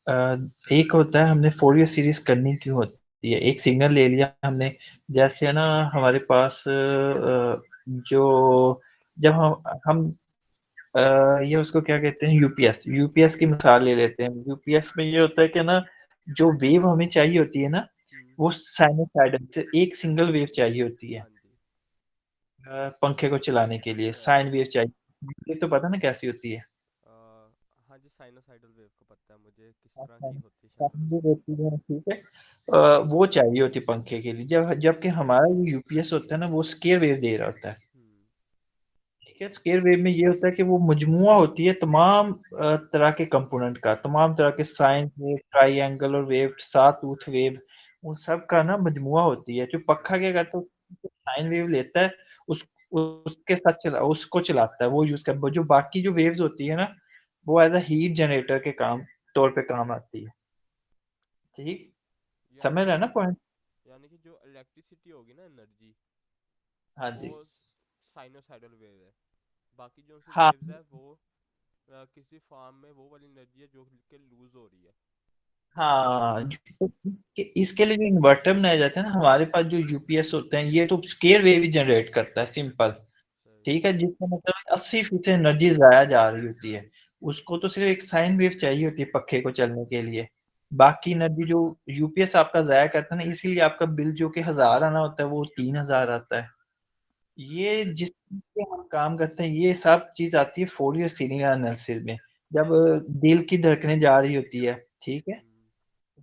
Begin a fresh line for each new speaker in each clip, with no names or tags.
अ, एक होता है हमने फ़ोरियर सीरीज़ करनी क्यों होती है, एक सिग्नल ले लिया हमने, जैसे है ना हमारे पास जो जब हम अ, ये उसको क्या कहते हैं यूपीएस की मिसाल ले लेते हैं। यूपीएस में ये होता है कि ना जो वेव हमें चाहिए होती है ना,
हुँ,
वो साइनसॉइडल से एक सिंगल वेव चाहिए होती है
हाँ जी।
पंखे को चलाने के लिए
सही।
साइन वेव चाहिए। ये तो पता ना कैसी होती है?
अ, हाँ जी, साइनसॉइडल वेव का पता है मुझे, किस तरह की
साइन
होती है शायद
साइन वेव
उसकी।
होती है, ठीक है। वो चाहिए होती है पंखे के लिए जबकि हमारा जो यूपीएस होता है ना वो स्क्वायर वेव दे रहा होता है।
हुँ,
ठीक है, स्क्वायर वेव में ये होता है कि वो मजमुआ होती है तमाम तरह के कंपोनेंट का, तमाम तरह के sine wave, triangular wave, sawtooth wave, उन सब का ना मजमुआ होती है। जो पक्का क्या करता है, साइन वेव लेता है, उस उसके साथ उसको चलाता है, वो यूज़ कर जो बाकी जो वेव्स होती है ना, वो एज़ अ हीट जनरेटर के तौर पे काम आती है। ठीक,
यानी
समझ रहे
कि
हैं ना पॉइंट?
यानी कि जो इलेक्ट्रिसिटी होगी ना, एनर्जी,
हाँ
वो
जी।
साइनोसाइडल वेव है। बाकी जो सी
हाँ।
वेव्स है वो किसी फॉर्म में वो वाली एनर्जी है जो कि लूज हो रही है।
हाँ, इसके लिए जो इन्वर्टर बनाए जाते हैं ना, हमारे पास जो यूपीएस होते हैं, ये तो स्केयर वेव ही जनरेट करता है, सिंपल।
सही।
ठीक है, जिसका मतलब 80% एनर्जी ज़ाया जा रही होती है। उसको तो सिर्फ एक साइन वेव चाहिए होती है पंखे को चलने के लिए। बाकी एनर्जी जो यूपीएस आपका ज़ाया करता है ना, इसीलिए आपका बिल जो कि 1000 आना होता है, वो 3000 आता है। ये जिस चीज़ पे हम काम करते हैं, ये सब चीज़ आती है फोरियर सीरीज एनालिसिस में। जब दिल की धड़कनें जा रही होती है, ठीक है?
हुँ,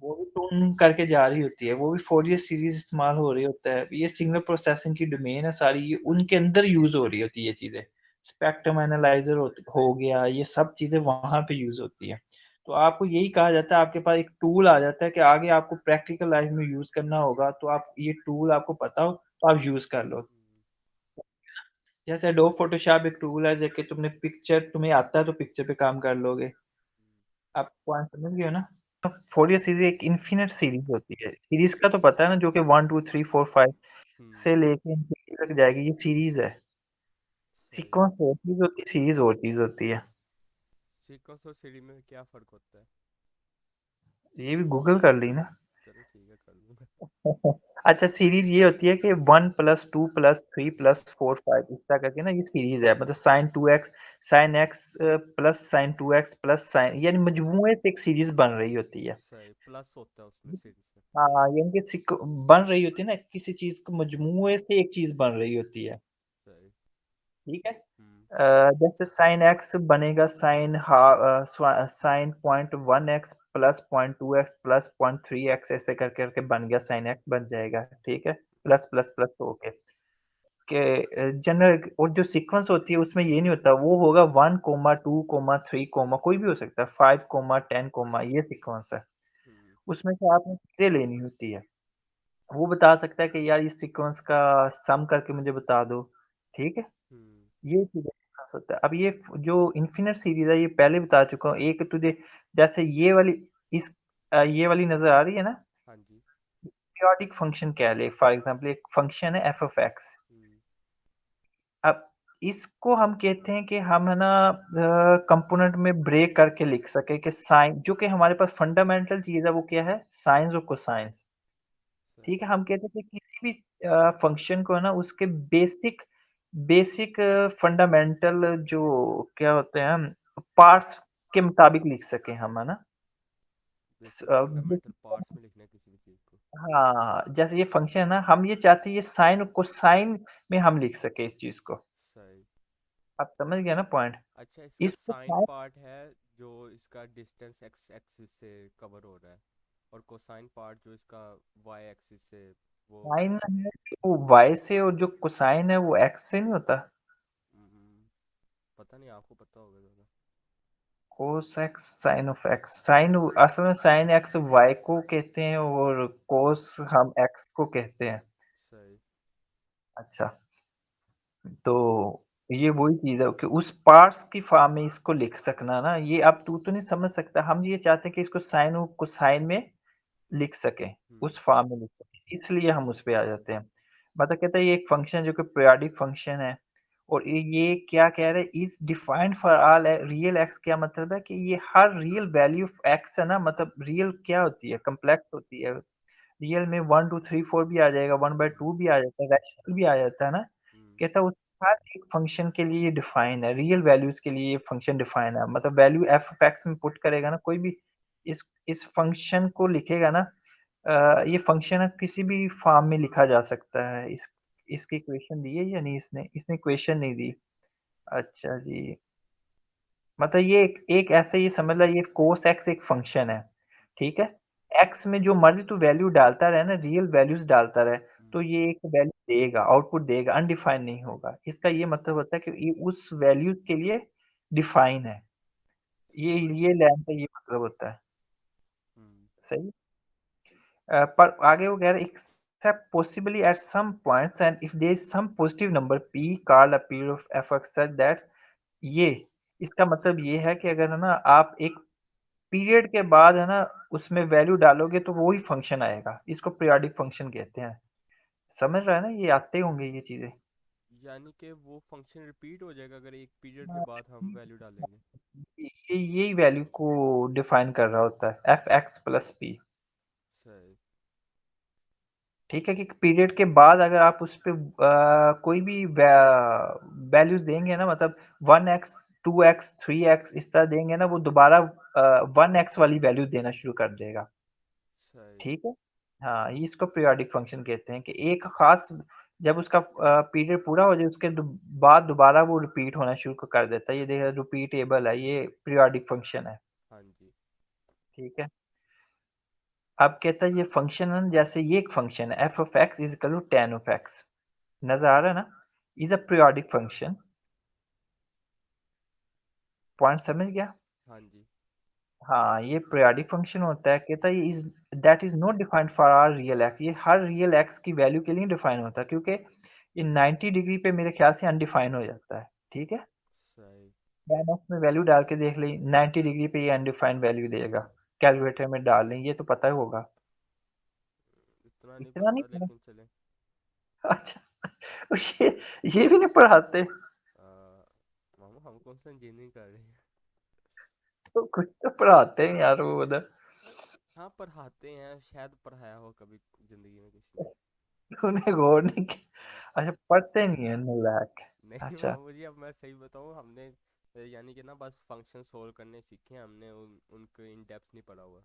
वो भी टून करके जा रही होती है, वो भी फोरियर सीरीज़ इस्तेमाल हो रही होता है। ये सिग्नल प्रोसेसिंग की डोमेन है सारी, ये उनके अंदर यूज़ हो रही होती है ये चीज़ें। स्पेक्ट्रम एनालाइज़र हो गया, ये सब चीज़ें वहाँ पे यूज़ होती हैं। तो आपको यही कहा जाता है, आपके पास एक टूल आ जाता है कि आगे आपको प्रैक्टिकल लाइफ़ में यूज़ करना होगा, तो आप ये टूल आपको पता हो, तो आप यूज़ कर लो।
हुँ,
जैसे एडोब फ़ोटोशॉप एक टूल है, जैसे कि तुम्हें आता है तो पिक्चर पे काम कर लोगे।
हुँ,
आप पॉइंट समझ गए हो ना? फोरियर सीरीज़ एक इनफ़िनिट सीरीज़ होती है। सीरीज़ का तो पता है ना, जो कि 1, 2, 3, 4, 5
हुँ,
से लेके इनफ़िनिटी तक जाएगी, ये सीरीज़ है।
सही।
सीक्वेंस और चीज़ होती है, सीरीज़ और चीज़ होती है।
सीक्वेंस और सीढ़ी में क्या फ़र्क होता है?
ये भी गूगल कर ली ना।
चलो ठीक है, कर लूँगा।
अच्छा, सीरीज़ ये होती है कि 1 प्लस 2 प्लस 3 प्लस 4 5 इस तरह करके ना ये सीरीज़ है। मतलब sine x plus sign 2x plus sign, यानी मजमूए से एक सीरीज़ बन रही होती है।
सही, प्लस होता है उसमें सीरीज़ में।
हाँ, यानी कि बन रही होती है ना, किसी चीज़ को मजमूए से एक चीज़ बन रही होती है।
सही।
ठीक है?
हुँ,
जैसे साइन एक्स बनेगा sine point 1 x plus point 2 x plus point 3 x, ऐसे कर करके बन गया, साइन एक्स बन जाएगा। ठीक है? प्लस प्लस प्लस होके जनरल, और जो सीक्वेंस होती है उसमें ये नहीं होता, वो होगा 1 2 3 कोई भी हो सकता है, 5 10 ये सीक्वेंस है।
हुँ,
उसमें से आपने चीज़ें लेनी होती है। वो बता सकता है कि यार इस सीक्वेंस का सम करके मुझे बता दो। ठीक है?
हुँ,
ये चीज़ें डिस्कस होता है। अब ये जो इन्फिनिट सीरीज़ है, ये पहले बता चुका हूँ। एक तुझे जैसे ये वाली नज़र आ रही है ना?
हाँ जी।
पीरियोडिक फंक्शन कह ले, फॉर एग्ज़ाम्पल एक फंक्शन है एफ ऑफ एक्स।
हुँ,
अब इसको हम कहते हैं कि हम है ना कंपोनेंट में ब्रेक करके लिख सकें कि साइन, जो कि हमारे पास फंडामेंटल चीज़ है, वो क्या है? साइन्स और कोसाइन्स। ठीक
सही।
है? हम कहते थे किसी भी फ़ंक्शन को है ना, उसके बेसिक बेसिक फंडामेंटल जो क्या होते हैं, हम पार्ट्स के मुताबिक लिख सकें हम, है ना?
बेसिक फंडामेंटल पार्ट्स में लिखना है किसी भी चीज़ को।
हाँ, जैसे ये फ़ंक्शन है ना, हम ये चाहते हैं ये साइन और कोसाइन में हम लिख सकें इस चीज़ को।
सही।
आप समझ गए ना पॉइंट?
अच्छा, इसका
इसको
साइन
साइन
पार्ट है जो इसका डिस्टेंस एक्स एक्सिस से कवर हो रहा है, और कोसाइन पार्ट जो इसका वाई एक्सिस से वो।
साइन है जो वाई से, और जो कोसाइन है वो एक्स से नहीं होता।
हम्म, पता नहीं, आपको पता होगा ज़्यादा।
Cos x sine of x, sine असल में साइन एक्स वाई को कहते हैं और कोस हम एक्स को कहते हैं।
सही।
अच्छा, तो ये वही चीज़ है कि उस पार्ट्स की फॉर्म में इसको लिख सकना ना, ये अब तू तो नहीं समझ सकता, हम ये चाहते हैं कि इसको साइन और कोसाइन में लिख सकें,
हम्म,
उस फॉर्म में लिख सकें, इसलिए हम उस पे आ जाते हैं। मतलब कहता है ये एक फ़ंक्शन है जो कि पीरियोडिक फ़ंक्शन है, और ये क्या कह रहे हैं, is defined for all real x, क्या मतलब है कि ये हर रियल वैल्यू ऑफ एक्स है ना, मतलब रियल क्या होती है, कम्प्लेक्स होती है। रियल में 1 2 3 4 भी आ जाएगा, 1/2 भी आ जाता है, रैशनल भी आ जाता है ना।
हम्म।
कहता है उस हर एक फंक्शन के लिए ये डिफाइन है, रियल वैल्यूज के लिए ये फंक्शन डिफाइन है, मतलब वैल्यू एफ ऑफ एक्स में पुट करेगा ना कोई भी, इस फंक्शन को लिखेगा ना, ये फंक्शन किसी भी फॉर्म में लिखा जा सकता है। इसकी इक्वेशन दी है या नहीं, इसने इसने इक्वेशन नहीं दी। अच्छा जी, मतलब ये एक ऐसे ही समझ लो, ये कोस एक्स एक फंक्शन है, ठीक है। एक्स में जो मर्जी तू वैल्यू डालता रहे ना, रियल वैल्यूज डालता रहे, तो
हम्म।
ये एक वैल्यू देगा, आउटपुट देगा, अनडिफाइंड नहीं होगा। इसका ये मतलब होता है कि ये उस वैल्यूज के लिए डिफाइन है। ये लैन का ये मतलब होता है।
हम्म।
सही। पर आगे वो कह रहे except possibly at some points and if there is some positive number p called a period of f(x) such that ये इसका मतलब ये है कि अगर है ना आप एक पीरियड के बाद है ना उसमें वैल्यू डालोगे तो वो ही फंक्शन आएगा, इसको पीरियोडिक फंक्शन कहते हैं। समझ रहा है ना, ये आते होंगे ये चीजें।
यानी कि वो फंक्शन रिपीट हो जाएगा अगर एक पीरियड के
हाँ,
बाद हम वैल्यू डालेंगे।
ये यही वैल्यू को डिफाइन कर रहा होता है, एफ एक्स प्लस पी।
सही।
ठीक है कि पीरियड के बाद अगर आप उस पे कोई भी वैल्यूज देंगे ना, मतलब 1x 2x 3x इस तरह देंगे ना, वो दोबारा 1x वाली वैल्यू देना शुरू कर देगा।
सही।
ठीक है। हाँ, ये इसको पीरियोडिक फंक्शन कहते हैं कि एक खास जब उसका पीरियड पूरा हो जाए उसके बाद दोबारा वो रिपीट होना शुरू कर देता है। ये देखा रिपीटेबल है, ये पीरियोडिक फंक्शन है।
हाँ जी।
ठीक है। अब कहता है ये फंक्शन है ना, जैसे ये एक फंक्शन है f of x is equal to tan of x, नजर आ रहा है ना, is a periodic function. Point समझ गया।
हाँ जी।
हाँ, ये पीरियोडिक फंक्शन होता है। कहता है is that is not defined for are real x, ये हर रियल एक्स की वैल्यू के लिए डिफाइन होता है, क्योंकि ये 90 डिग्री पे मेरे ख्याल से अनडिफाइन हो जाता है। ठीक है।
सही।
tan एक्स में वैल्यू डाल के देख ली, 90 डिग्री पे ये अनडिफाइंड वैल्यू देगा। कैलकुलेटर में डाल लें, ये तो पता ही होगा।
इतना नहीं
इतना नहीं
पता
पता।
लेकिन चले।
अच्छा। ये ये भी नहीं पढ़ाते।
आ, मामा हम कौन सा इंजीनियरिंग कर रहे हैं।
तो कुछ तो पढ़ाते हैं यार वो उधर।
हाँ पढ़ाते हैं, शायद पढ़ाया हो कभी जिंदगी में किसी ने।
तूने गौर नहीं किया। अच्छा, पढ़ते नहीं है नालायक।
नहीं
अच्छा।
मामा जी, अब मैं सही बताऊँ, हमने यानी कि ना बस फंक्शन सोल्व करने सीखे हैं हमने, उनको इन डेप्थ नहीं पढ़ा हुआ।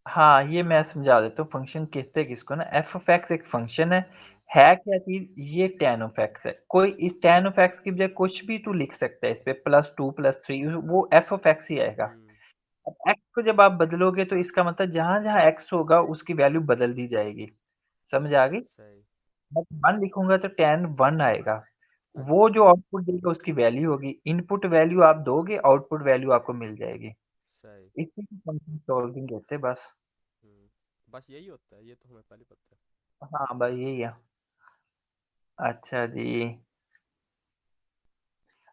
हाँ, ये मैं समझा देता हूँ फंक्शन कहते हैं किसको ना, एफ ऑफ एक्स एक फंक्शन
हम्म।
है क्या चीज, ये tan ऑफ एक्स है। कोई इस tan ऑफ एक्स की बजाय कुछ भी तू लिख सकता है इस पे, +2 +3, वो एफ ऑफ एक्स ही आएगा।
हम्म।
अब एक्स को जब आप बदलोगे तो इसका मतलब जहां जहां एक्स होगा उसकी वैल्यू बदल दी जाएगी। समझ आ गई।
सही।
मैं 1 लिखूंगा तो tan 1 आएगा।
हाँ
वो
जी।
जो आउटपुट देगा उसकी वैल्यू होगी, इनपुट वैल्यू आप दोगे, आउटपुट वैल्यू आपको मिल जाएगी।
सही।
इसी को फंक्शन सॉल्विंग कहते हैं बस।
बस यही होता है, ये तो हमें पहले पता है।
हाँ भाई, यही है। अच्छा जी।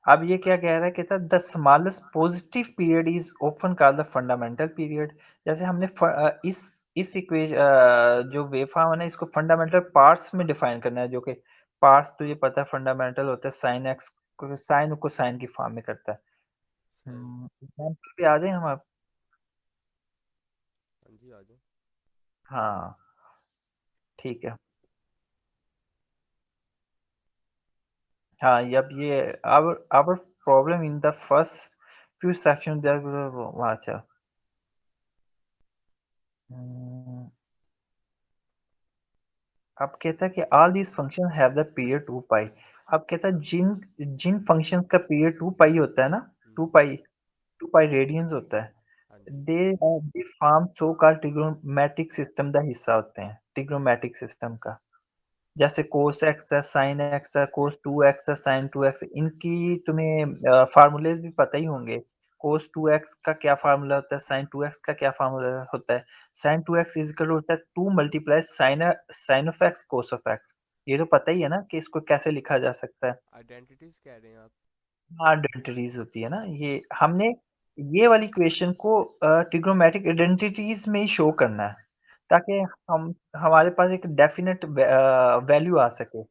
अब ये क्या कह रहा है, कहता है the smallest positive period is often called the fundamental period. जैसे हमने इस इक्वेशन जो वेवफॉर्म है ना, इसको फंडामेंटल पार्ट्स में डिफाइन करना है, जो कि पार्ट्स तुझे पता है फंडामेंटल होता है साइन एक्स, साइन को साइन की फॉर्म में करता है।
सही।
एग्जाम्पल पे आ जाए हम अब।
हाँ जी, आ जाओ।
हाँ, ठीक है। हाँ, अब ये our problem in the first few sections there अच्छा। हम्म, अब कहता है कि all these function have the period 2 पाई। अब कहता है जिन जिन फंक्शंस का पीरियड 2 पाई होता है ना, to
hmm.
Pi 2 pi radiance होता है,
हाँ जी।
They form so called trigonometric system का हिस्सा होते हैं, ट्रिग्नोमेट्रिक सिस्टम का। जैसे कोस एक्स है, साइन एक्स है, कोस 2 एक्स है, साइन 2 एक्स, इनकी तुम्हें फार्मूलेज भी पता ही होंगे। कोस 2 एक्स का क्या फार्मूला होता है, साइन 2 एक्स का क्या फार्मूला होता है। साइन 2 एक्स इज इक्वल होता है 2 × sine of x cos of x. ये तो पता ही है ना कि इसको कैसे लिखा जा सकता है।
आइडेंटिटीज कह रहे हैं आप?
आइडेंटिटीज होती है ना, ये हमने ये वाली क्वेश्चन को ट्रिग्नोमेट्रिक आइडेंटिटीज में ही शो करना है, ताकि हम हमारे पास एक डेफिनेट वैल्यू आ सके।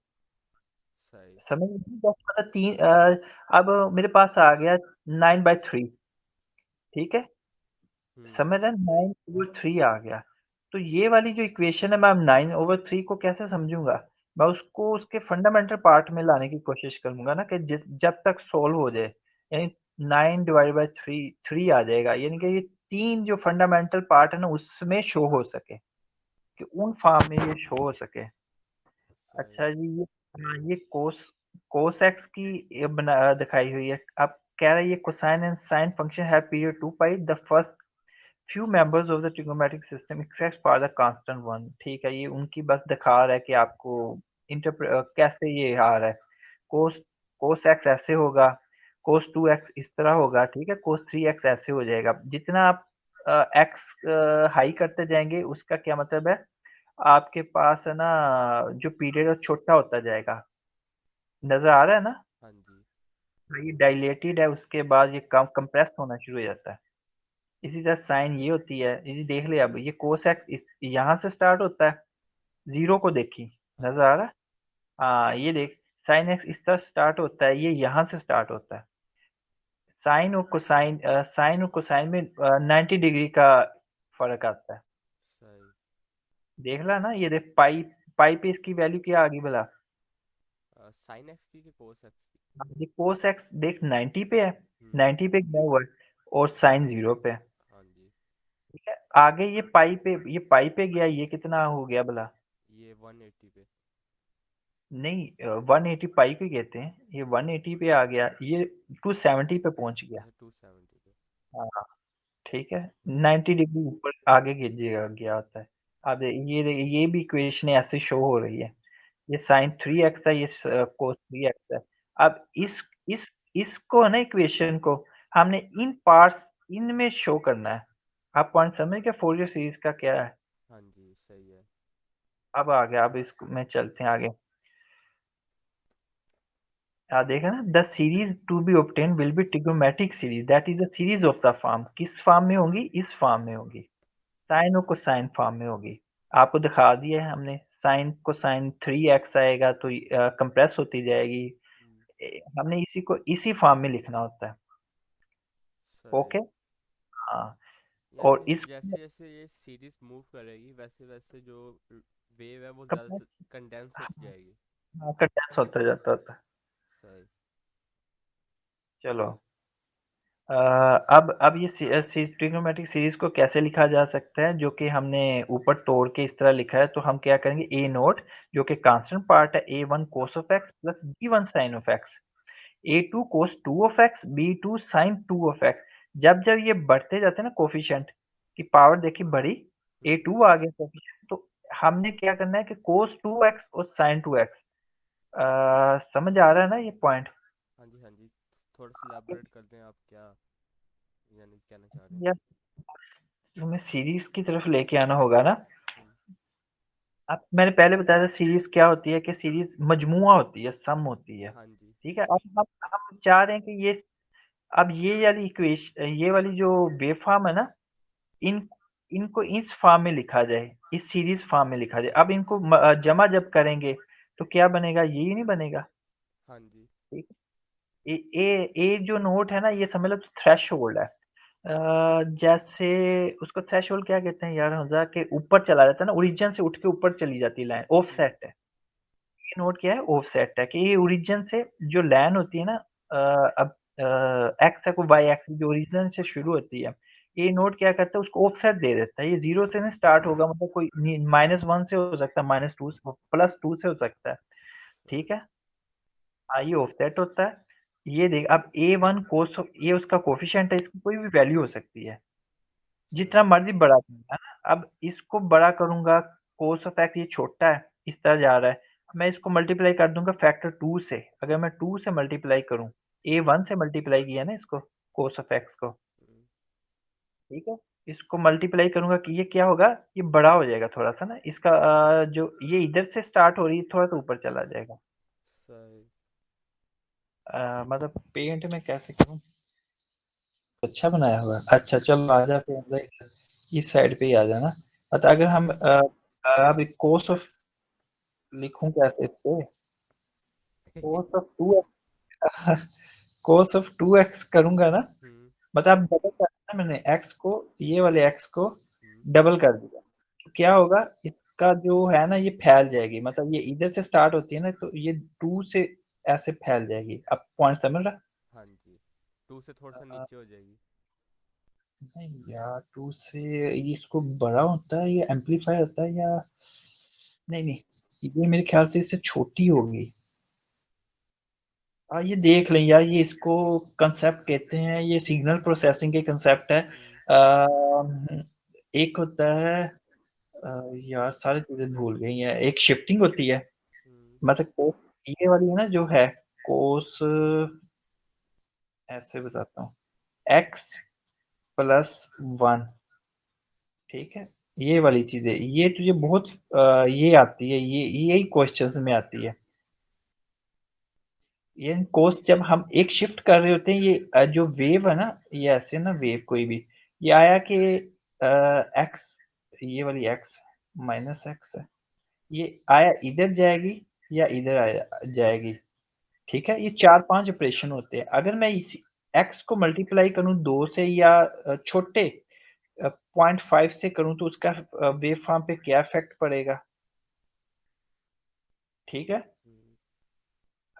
सही।
समझ रहे हैं? बस मतलब अब मेरे पास आ गया 9/3, ठीक है?
हम्म।
समझ रहे हैं? 9/3 आ गया। तो ये वाली जो इक्वेशन है मैं अब 9/3 को कैसे समझूँगा? मैं उसको उसके फंडामेंटल पार्ट में लाने की कोशिश करूँगा ना कि जब तक सॉल्व हो जाए, यानी 9 डिवाइडेड बाय 3 आ जाएगा, यानी कि ये 3 जो फंडामेंटल पार्ट है ना उसमें शो हो सके, कि उन फॉर्म में ये शो हो सके।
सही।
अच्छा जी, ये कोस एक्स की ये बना दिखाई हुई है। अब कह रहा है ये cosine and sine function have period 2 pi, the first few members of the trigonometric system expressed by the constant one। ठीक है, ये उनकी बस दिखा रहा है कि आपको कैसे ये आ रहा है। कोस कोस एक्स ऐसे होगा, कोस 2x इस तरह होगा, ठीक है, कोस 3x ऐसे हो जाएगा। जितना आप एक्स हाई करते जाएंगे उसका क्या मतलब है, आपके पास है ना जो पीरियड है छोटा होता जाएगा। नजर आ रहा है ना?
हाँ जी।
ये डायलेटेड है, उसके बाद ये कम कंप्रेस होना शुरू हो जाता है। इसी तरह साइन ये होती है, ये देख ले, अब ये कोस एक्स यहाँ से स्टार्ट होता है, जीरो को देखी,
हाँ
नजर आ
जी।
रहा है? हाँ, ये देख, साइन एक्स इस तरह स्टार्ट होता है, ये यहाँ से स्टार्ट होता है। साइन और कोसाइन में 90 डिग्री का फर्क आता है।
सही।
देख ला ना, ये देख पाई, पाई पे इसकी वैल्यू क्या आ गई भला?
साइन एक्स की कि कोस एक्स की?
हाँ, ये कोस एक्स देख 90 पे है,
हम्म।
90 पे गया हुआ है, और साइन जीरो पे है।
हाँ जी।
ठीक है, आगे ये पाई पे गया, ये कितना हो गया भला?
ये 180 पे।
नहीं, 180 पाई को कहते हैं, ये 180 पे आ गया, ये 270 पे पहुंच गया।
अच्छा, 270 पे।
हाँ, ठीक है,
हम्म।
90 डिग्री ऊपर आगे गया गया होता है। अब ये भी इक्वेशन ऐसे शो हो रही है, ये साइन 3x है, ये कोस 3x है। अब इसको ना, इक्वेशन को हमने इन पार्ट्स इनमें शो करना है। आप पॉइंट समझ गए फोरियर सीरीज का क्या है?
हाँ जी, सही है।
अब आ गया, अब इसको में चलते हैं आगे। देखा ना, the series to be obtain will be trigonometric series that is the series of the form. किस फॉर्म में होगी? इस फॉर्म में होगी, साइन और कोसाइन फॉर्म में होगी। आपको दिखा दिया है हमने, साइन कोसाइन 3x आएगा तो कंप्रेस होती जाएगी।
हम्म।
हमने इसी को इसी फॉर्म में लिखना होता है।
सही।
ओके, हाँ, और
यानी
इस
जैसे जैसे ये सीरीज मूव करेगी वैसे वैसे जो वेव है वो
कंप्रेस,
ज़्यादा कंडेंस होती जाएगी।
हाँ, कंडेंस होता जाता होता है।
सही।
चलो, अब ये ट्रिग्नोमेट्रिक सीरीज को कैसे लिखा जा सकता है, जो कि हमने ऊपर तोड़ के इस तरह लिखा है। तो हम क्या करेंगे, ए नोट जो कि कांस्टेंट पार्ट है, A1 cos of x plus B1 sin of x, A2 cos 2 of x, B2 sin 2 of x. जब जब ये बढ़ते जाते हैं ना कोफिशिएंट की पावर, देखी बड़ी,
हम्म।
A2 आ गया कोफिशिएंट, तो हमने क्या करना है कि cos 2x और sin 2x। समझ आ रहा है ना ये पॉइंट?
हाँ जी, हाँ जी। थोड़ा सा elaborate कर दें, आप क्या यानी कहना चाह रहे हैं?
या तुम्हें सीरीज की तरफ लेके आना होगा ना।
हम्म।
अब मैंने पहले बताया था सीरीज क्या होती है, कि सीरीज मजमुआ होती है, सम होती है।
हाँ जी।
ठीक है, अब हम चाह रहे हैं कि अब ये वाली इक्वेशन, ये वाली जो वेव फॉर्म है ना, इन इनको इस फॉर्म में लिखा जाए, इस सीरीज फॉर्म में लिखा जाए। अब इनको जमा जब करेंगे तो क्या बनेगा, यही नहीं बनेगा।
हाँ जी।
ठीक है, ए जो नोट है ना, ये समझ लो थ्रेश होल्ड है। जैसे उसको थ्रेशोल्ड क्या कहते हैं यार हमजा, के ऊपर चला जाता है ना, ओरिजिन से उठ के ऊपर चली जाती है लाइन,
हम्म।
ऑफसेट है। ये नोट क्या है, ऑफसेट है, कि ये ओरिजिन से जो लाइन होती है ना, अब एक्स है को वाई एक्स जो ओरिजिन से शुरू होती है, ये नोट क्या करता है, उसको ऑफसेट दे देता है। ये जीरो से नहीं स्टार्ट होगा, मतलब कोई -1 से हो सकता है, -2 से, +2 से हो सकता है।
सही।
ठीक है, हाँ, ये ऑफसेट होता है। ये देख, अब A1 कोस, ये उसका कोफिशिएंट है, इसकी कोई भी वैल्यू हो सकती है, जितना
सही।
मर्जी बड़ा करूंगा ना। अब इसको बड़ा करूंगा, कोस ऑफ एक्स ये छोटा है, इस तरह जा रहा है, मैं इसको मल्टीप्लाई कर दूंगा फैक्टर 2 से। अगर मैं 2 से मल्टीप्लाई करूं, A1 से मल्टीप्लाई किया ना इसको, कोस ऑफ एक्स को,
हम्म।
ठीक है, इसको मल्टीप्लाई करूंगा कि ये क्या होगा, ये बड़ा हो जाएगा थोड़ा सा ना, इसका जो ये इधर से स्टार्ट हो रही है, थोड़ा सा ऊपर चला जाएगा।
सही।
मतलब पेंट में कैसे करूं, अच्छा बनाया हुआ है। अच्छा चलो, आ जा पे अंदर, इस साइड पे ही आ जाना। मतलब अगर हम अब कोस ऑफ लिखूं कैसे इसको, cos of 2x cos of 2x करूँगा ना,
हम्म।
मतलब अब डबल कर दिया मैंने x को, ये वाले x को
हम्म।
डबल कर दिया। तो क्या होगा, इसका जो है ना ये फैल जाएगी, मतलब ये इधर से स्टार्ट होती है ना, तो ये 2 से ऐसे फैल जाएगी। अब पॉइंट समझ रहा?
हाँ जी, 2 से थोड़ा सा
अ,
नीचे हो जाएगी।
नहीं यार, 2 से ये इसको बड़ा होता है या एम्पलीफाई होता है या नहीं, नहीं, ये मेरे ख्याल से इससे छोटी होगी। ये देख लें यार, ये इसको कंसेप्ट कहते हैं, ये सिग्नल प्रोसेसिंग के कंसेप्ट है।
हम्म।
एक होता है यार सारी चीजें भूल गई हैं। एक शिफ्टिंग होती है,
हम्म।
मतलब कोस, ये वाली है ना जो है कोस, ऐसे बताता हूँ, एक्स प्लस वन, ठीक है, ये वाली चीजें, ये तुझे बहुत ये आती है, ये यही क्वेश्चंस में आती है। ये कोस जब हम एक शिफ्ट कर रहे होते हैं, ये जो वेव है ना, ये ऐसे ना वेव कोई भी, ये आया कि एक्स, ये वाली एक्स माइनस एक्स है, ये आया इधर जाएगी या इधर आया जाएगी, ठीक है। ये 4-5 ऑपरेशन होते हैं। अगर मैं इस एक्स को मल्टीप्लाई करूँ 2 से या छोटे 0.5 से करूँ, तो उसका वेव फॉर्म पे क्या इफेक्ट पड़ेगा, ठीक है।
हम्म।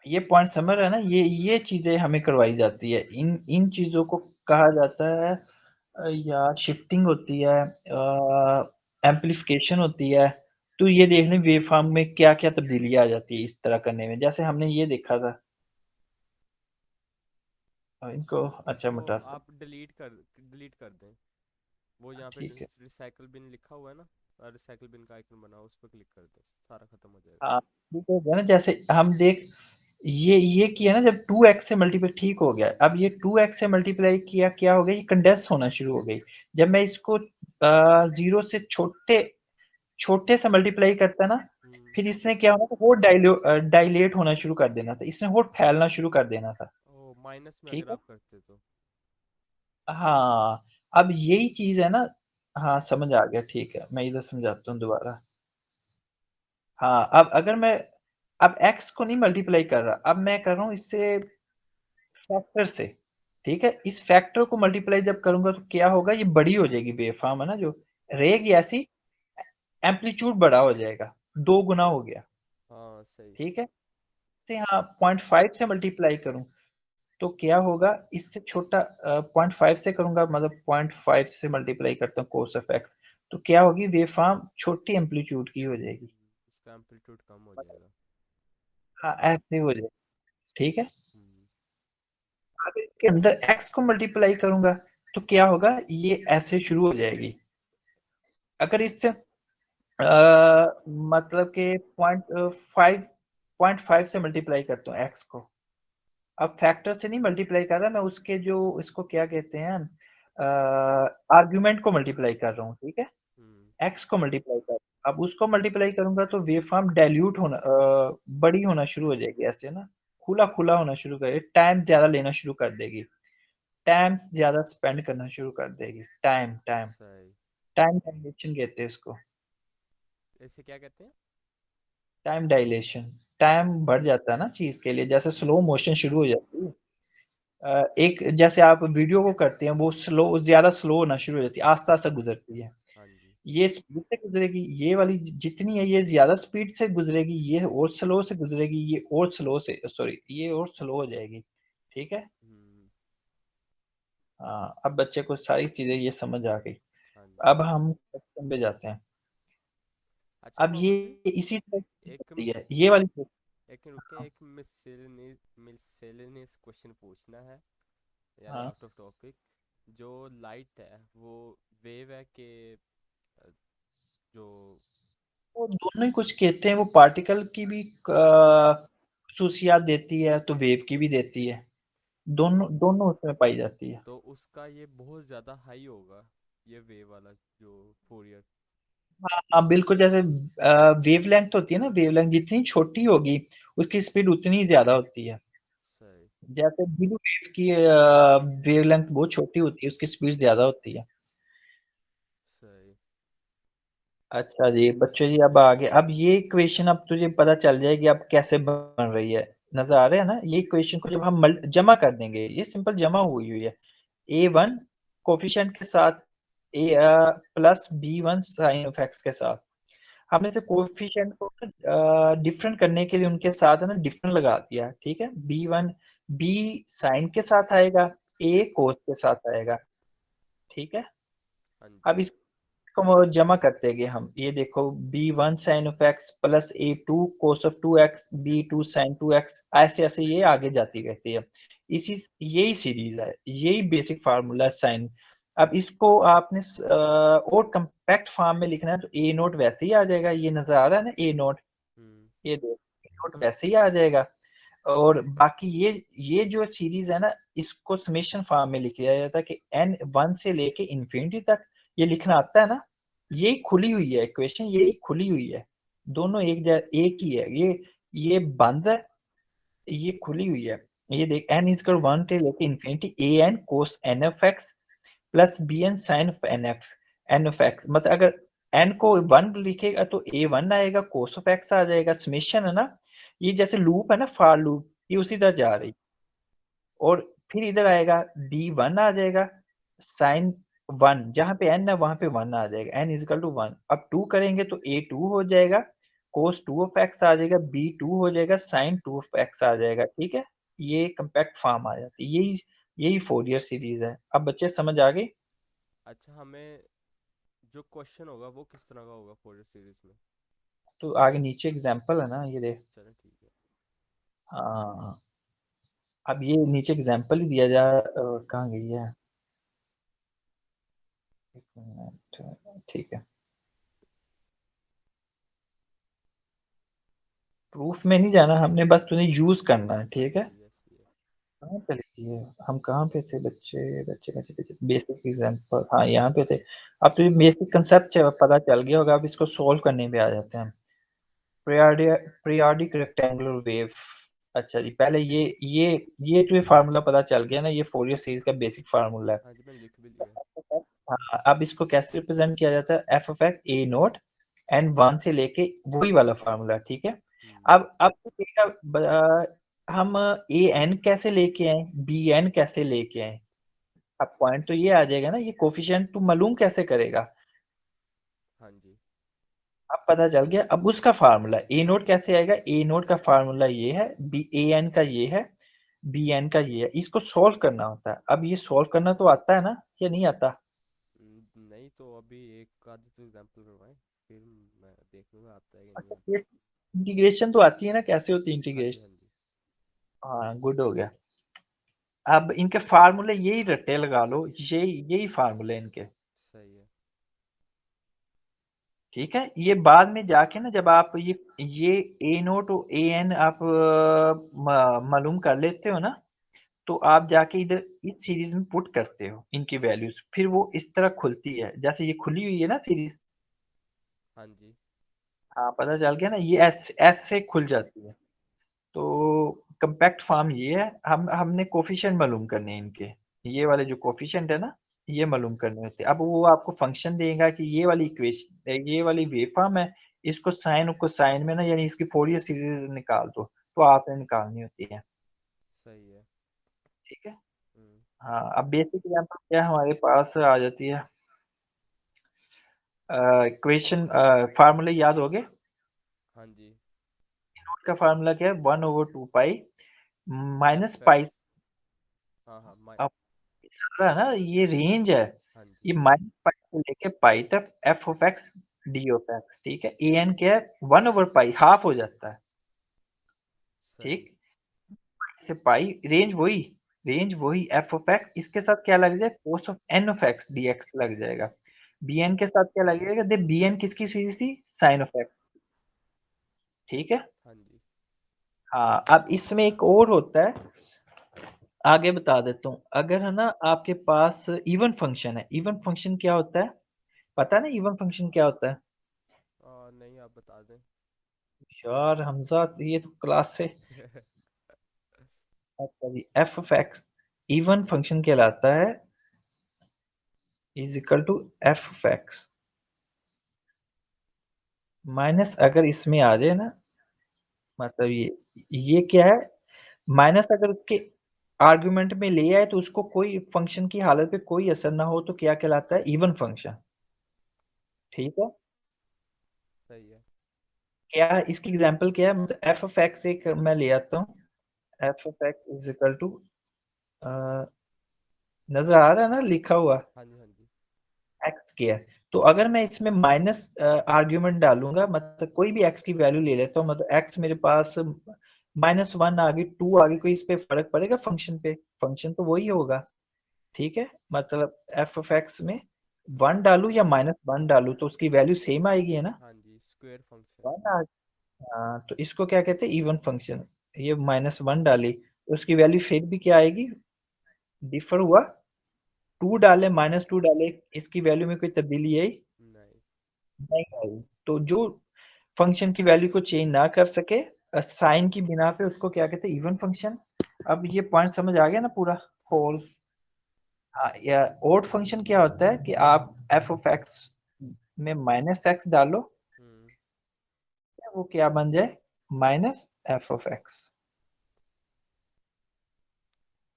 ये पॉइंट समझ रहे हैं ना, ये चीजें हमें करवाई जाती है, इन इन चीजों को कहा जाता है या शिफ्टिंग होती है, एम्पलीफिकेशन होती है। तो ये देख लें वेव फॉर्म में क्या क्या तब्दीली आ जाती है इस तरह करने में, जैसे हमने ये देखा था। इनको अच्छा
इसको
मिटाते
आप डिलीट कर दें। वो
हैं,
यहाँ पे
ठीक है।
रिसाइकल बिन लिखा हुआ है ना, रिसाइकल बिन का आइकन बना, उस पर क्लिक कर दो, सारा खत्म हो जाएगा।
हाँ, ठीक हो गया ना, जैसे हम देख, ये किया ना, जब 2x से मल्टीप्लाई ठीक हो गया, अब ये 2x से मल्टीप्लाई किया, क्या हो गया, ये कंडेंस होना शुरू हो गई। जब मैं इसको 0 से छोटे छोटे से मल्टीप्लाई करता ना,
हम्म।
फिर इसने क्या होना था, वो डायलेट होना शुरू कर देना था, इसने और फैलना शुरू कर देना था,
ओ, माइनस में
ठीक
अगर
है।
आप करते तो।
हाँ, अब यही चीज है ना। हाँ, समझ आ गया, ठीक है, मैं इधर समझाता हूँ दोबारा। हाँ, अब अगर मैं अब x को नहीं मल्टीप्लाई कर रहा, अब मैं कर रहा हूँ इससे फैक्टर से, ठीक है। इस फैक्टर को मल्टीप्लाई जब करूंगा तो क्या होगा, ये बड़ी हो जाएगी वेवफॉर्म, है ना, जो रहेगी ऐसी, एम्पलीट्यूड बड़ा हो जाएगा, 2 गुना हो गया,
हाँ सही।
ठीक है। से हाँ 0.5 से मल्टीप्लाई करूं तो क्या होगा, इससे छोटा 0.5 से करूंगा, मतलब 0.5 से मल्टीप्लाई करता हूँ कोस ऑफ एक्स, तो क्या होगी, वेवफॉर्म छोटी एम्पलीट्यूड की हो जाएगी।
इसका एम्पलीट्यूड कम हो जाएगा।
हाँ, ऐसे हो जाएगी, ठीक है।
हम्म।
अगर इसके अंदर x को मल्टीप्लाई करूंगा तो क्या होगा, ये ऐसे शुरू हो जाएगी। अगर इससे मतलब कि 0.5 से मल्टीप्लाई करता हूँ x को, अब फैक्टर से नहीं मल्टीप्लाई कर रहा मैं, उसके जो इसको क्या कहते हैं, आर्ग्यूमेंट को मल्टीप्लाई कर रहा हूँ, ठीक है।
हम्म।
x को मल्टीप्लाई कर, अब उसको मल्टीप्लाई करूंगा तो वेव फॉर्म डाइल्यूट होना, बड़ी होना शुरू हो जाएगी, ऐसे ना, खुला खुला होना शुरू कर, टाइम ज्यादा लेना शुरू कर देगी, टाइम ज्यादा स्पेंड करना शुरू कर देगी, टाइम टाइम
सही।
टाइम डायलेशन कहते हैं इसको,
इसे क्या कहते हैं?
Time dilation. टाइम बढ़ जाता है ना चीज के लिए, जैसे स्लो मोशन शुरू हो जाती है। एक जैसे आप वीडियो को करते हैं, वो स्लो, ज्यादा स्लो होना शुरू हो जाती है, आस्ता आस्ता गुजरती है।
हाँ जी।
ये स्पीड से गुजरेगी, ये वाली जितनी है ये ज्यादा स्पीड से गुजरेगी, ये और स्लो से गुजरेगी, ये और स्लो से, सॉरी, ये और स्लो हो जाएगी, ठीक है।
हम्म।
हाँ, अब बच्चे को सारी चीजें ये समझ आ गई।
हाँ जी।
अब हम क्वेश्चन पे जाते हैं।
अच्छा
अब ये
मोहम्मद भाई,
इसी तरह की
एक
होती है ये वाली।
एक रुके,
हाँ,
एक मिससेलेनियस क्वेश्चन पूछना है, यानी
हाँ,
आउट ऑफ टॉपिक। जो लाइट है वो वेव है कि जो।
वो दोनों ही कुछ कहते हैं, वो पार्टिकल की भी खसूसियात देती है, तो वेव की भी देती है, दोनों दोनों उसमें पाई जाती है।
तो उसका ये बहुत ज़्यादा हाई होगा, ये वेव वाला जो फोरियर।
हाँ, हाँ, बिल्कुल, जैसे वेवलेंथ होती है ना, वेवलेंथ जितनी छोटी होगी उसकी स्पीड उतनी ही ज्यादा होती है।
सही।
जैसे ब्लू वेव की वेवलेंथ बहुत छोटी होती है, उसकी स्पीड ज्यादा होती है।
सही।
अच्छा जी बच्चों जी, अब आगे, अब ये इक्वेशन अब तुझे पता चल जाएगी अब कैसे बन रही है। नजर आ रहा है ना, ये इक्वेशन को जब हम जमा कर देंगे, ये सिंपल जमा हुई हुई है, a1 कोफिशिएंट के साथ A plus b1 sine of x के साथ। हमने से कोफिशिएंट को डिफरेंट करने के लिए उनके साथ है ना डिफरेंट लगा दिया, ठीक है। b1 b साइन के साथ आएगा, a कोस के साथ आएगा, ठीक है।
हाँ
अब
जी।
इसको जमा करते गए हम, ये देखो b1 sine of x plus a2 cos of 2x b2 sine 2x, ऐसे ऐसे ये आगे जाती रहती है। इसी यही सीरीज है, यही बेसिक फार्मूला है साइन। अब इसको आपने और कंपैक्ट फॉर्म में लिखना है तो ए नोट वैसे ही आ जाएगा, ये नजर आ रहा है ना ए नोट,
हम्म।
ये देखो ए नोट वैसे ही आ जाएगा। और बाकी ये जो सीरीज है ना, इसको समेशन फॉर्म में लिखा जाता है कि n 1 से लेके इंफिनिटी तक, ये लिखना आता है ना। ये खुली हुई है इक्वेशन, ये खुली हुई है, दोनों एक ही है। ये बंद है, ये खुली हुई है। ये देख n इजकल 1 से लेके infinity a n cos n f x plus b n sine of n of x. मतलब अगर n को 1 लिखेगा तो ए 1 आएगा, कोस ऑफ एक्स आ जाएगा, समेशन है ना। ये जैसे लूप है ना, फार लूप, ये उसी तरह जा रही। और फिर इधर आएगा b1 आ जाएगा, साइन 1, जहां पे n है वहां पे 1 आ जाएगा, n इजकल टू 1। अब 2 करेंगे तो a2 हो जाएगा, कोस 2 ऑफ एक्स आ जाएगा, b2 हो जाएगा, साइन 2 ऑफ एक्स आ जाएगा, ठीक है। ये कंपैक्ट फॉर्म आ जाती है, यही यही फोरियर सीरीज है। अब बच्चे समझ आ गई।
अच्छा, हमें जो क्वेश्चन होगा वो किस तरह का होगा फोरियर सीरीज में?
तो आगे नीचे एग्जांपल है ना, ये देख।
चलो ठीक है।
हाँ, अब ये नीचे एग्जांपल ही दिया जा, कहाँ गई है, एक मिनट, ठीक है। प्रूफ में नहीं जाना हमने, बस तुम्हें यूज करना है, ठीक है।
यस ये।
कहाँ पे लिखी है, हम कहाँ पे थे बच्चे, बच्चे बच्चे बच्चे बेसिक एग्जांपल, हाँ यहाँ पे थे। अब तो ये बेसिक कंसेप्ट पता चल गया होगा, अब इसको सोल्व करने पे आ जाते हैं। Periodic rectangular wave. अच्छा जी, पहले ये तो ये फार्मूला पता चल गया ना, ये फोरियर सीरीज का बेसिक फार्मूला
हाँ जी, मैंने लिख भी लिया।
है। हाँ, अब इसको कैसे रिप्रेजेंट किया जाता है, f of x a naught n 1 से लेके, वही वाला फार्मूला, ठीक है।
हम्म।
अब तो बेटा हम ए एन कैसे लेके आए, बी एन कैसे लेके आए। अब पॉइंट तो ये आ जाएगा ना, ये कोफिशिएंट तू मालूम कैसे करेगा।
हाँ जी।
अब पता चल गया, अब उसका फार्मूला ए नोट कैसे आएगा, ए नोट का फार्मूला ये है, बी ए एन का ये है, बी एन का ये है। इसको सोल्व करना होता है। अब ये सोल्व करना तो आता है ना, या नहीं आता।
नहीं तो अभी एक आध तो एग्जांपल करवाएं, फिर मैं देख लूंगा आता है कि नहीं
अच्छा,
आता।
ये इंटीग्रेशन तो आती है ना, कैसे होती है
हाँ जी,
इंटीग्रेशन।
हाँ जी।
हाँ, गुड हो गया। अब इनके फार्मूले यही रट्टे लगा लो, यही फार्मूले इनके,
सही है।
ठीक है। ये बाद में जाके ना, जब आप ये ए नोट और ए एन आप मालूम कर लेते हो ना, तो आप जाके इधर इस सीरीज में पुट करते हो इनकी वैल्यूज, फिर वो इस तरह खुलती है, जैसे ये खुली हुई है ना सीरीज।
हाँ जी।
हाँ, पता चल गया ना, ये एस एस से खुल जाती है। तो कंपैक्ट फॉर्म ये है, हमने कोफिशिएंट मालूम करने हैं इनके, ये वाले जो कोफिशिएंट है ना, ये मालूम करने होते हैं। अब वो आपको फंक्शन देगा कि ये वाली इक्वेशन, ये वाली वेव फॉर्म है, इसको साइन में ना, यानी इसकी फोरियर सीरीज निकाल दो, तो आपने निकालनी होती है,
सही है।
ठीक है।
हम्म।
हाँ, अब बेसिक एग्जांपल क्या हमारे पास आ जाती है, इक्वेशन फार्मूले याद हो गए।
हाँ जी।
नोट का फार्मूला क्या है, 1/2 पाई माइनस
एफ
पाई।
एक्स। हाँ हाँ,
अब है ना, ये रेंज है,
हाँ
ये
जी।
माइनस पाई से लेके पाई तक f of x d of x, ठीक है। ए एन क्या है, 1/पाई, हाफ हो जाता है,
सही।
ठीक। पाई से पाई, रेंज वही एफ ऑफ एक्स, इसके साथ क्या लग जाएगा, cos of n of x d x लग जाएगा। बी एन के साथ क्या लग जाएगा, दे बी एन किसकी सीरीज थी, साइन ऑफ एक्स, ठीक है।
हाँ जी।
हाँ, अब इसमें एक और होता है, आगे बता देता हूँ। अगर है ना आपके पास इवन फंक्शन है, इवन फंक्शन क्या होता है, पता है ना इवन फंक्शन क्या होता है।
नहीं, आप बता दें।
यार हमजा, ये तो क्लास से, अच्छा जी, f of x even function कहलाता है, is equal to f of x minus, अगर इसमें आ जाए ना, मतलब ये क्या है, माइनस अगर उसके आर्गुमेंट में ले आए तो उसको कोई फंक्शन की हालत पे कोई असर ना हो तो क्या कहलाता है? Even function. ठीक है।
सही है।
क्या इसकी एग्जांपल क्या है? मतलब एफ ऑफ एक्स एक मैं ले आता हूँ। F of x is equal to, नजर आ रहा है ना लिखा हुआ?
हाँ जी, हाँ जी।
X square. तो अगर मैं इसमें माइनस आर्ग्यूमेंट डालूंगा, मतलब कोई भी एक्स की वैल्यू ले लेता हूँ, मतलब एक्स मेरे पास -1 आ गई, 2 आ गई, कोई इस पे फर्क पड़ेगा फंक्शन पे? फंक्शन तो वही होगा। ठीक है। मतलब एफ ऑफ एक्स में 1 डालू या -1 डालू तो उसकी वैल्यू सेम आएगी, है ना?
हाँ जी, स्क्वायर फंक्शन।
1 आ, हाँ, तो इसको क्या कहते हैं? Even function. ये -1 डाली तो उसकी वैल्यू फिर भी क्या आएगी? डिफर हुआ। 2 डाले, -2 डाले, इसकी वैल्यू में कोई तब्दीली आई?
नहीं।
नहीं आई। तो जो फंक्शन की वैल्यू को चेंज ना कर सके साइन की बिना पे, उसको क्या कहते हैं? Even function. अब ये पॉइंट समझ आ गया ना पूरा?
हाँ
होल।
जी।
हाँ, या ओड फंक्शन क्या होता है कि आप एफ ऑफ एक्स में -x डालो,
हम्म।
वो क्या बन जाए? Minus F of x.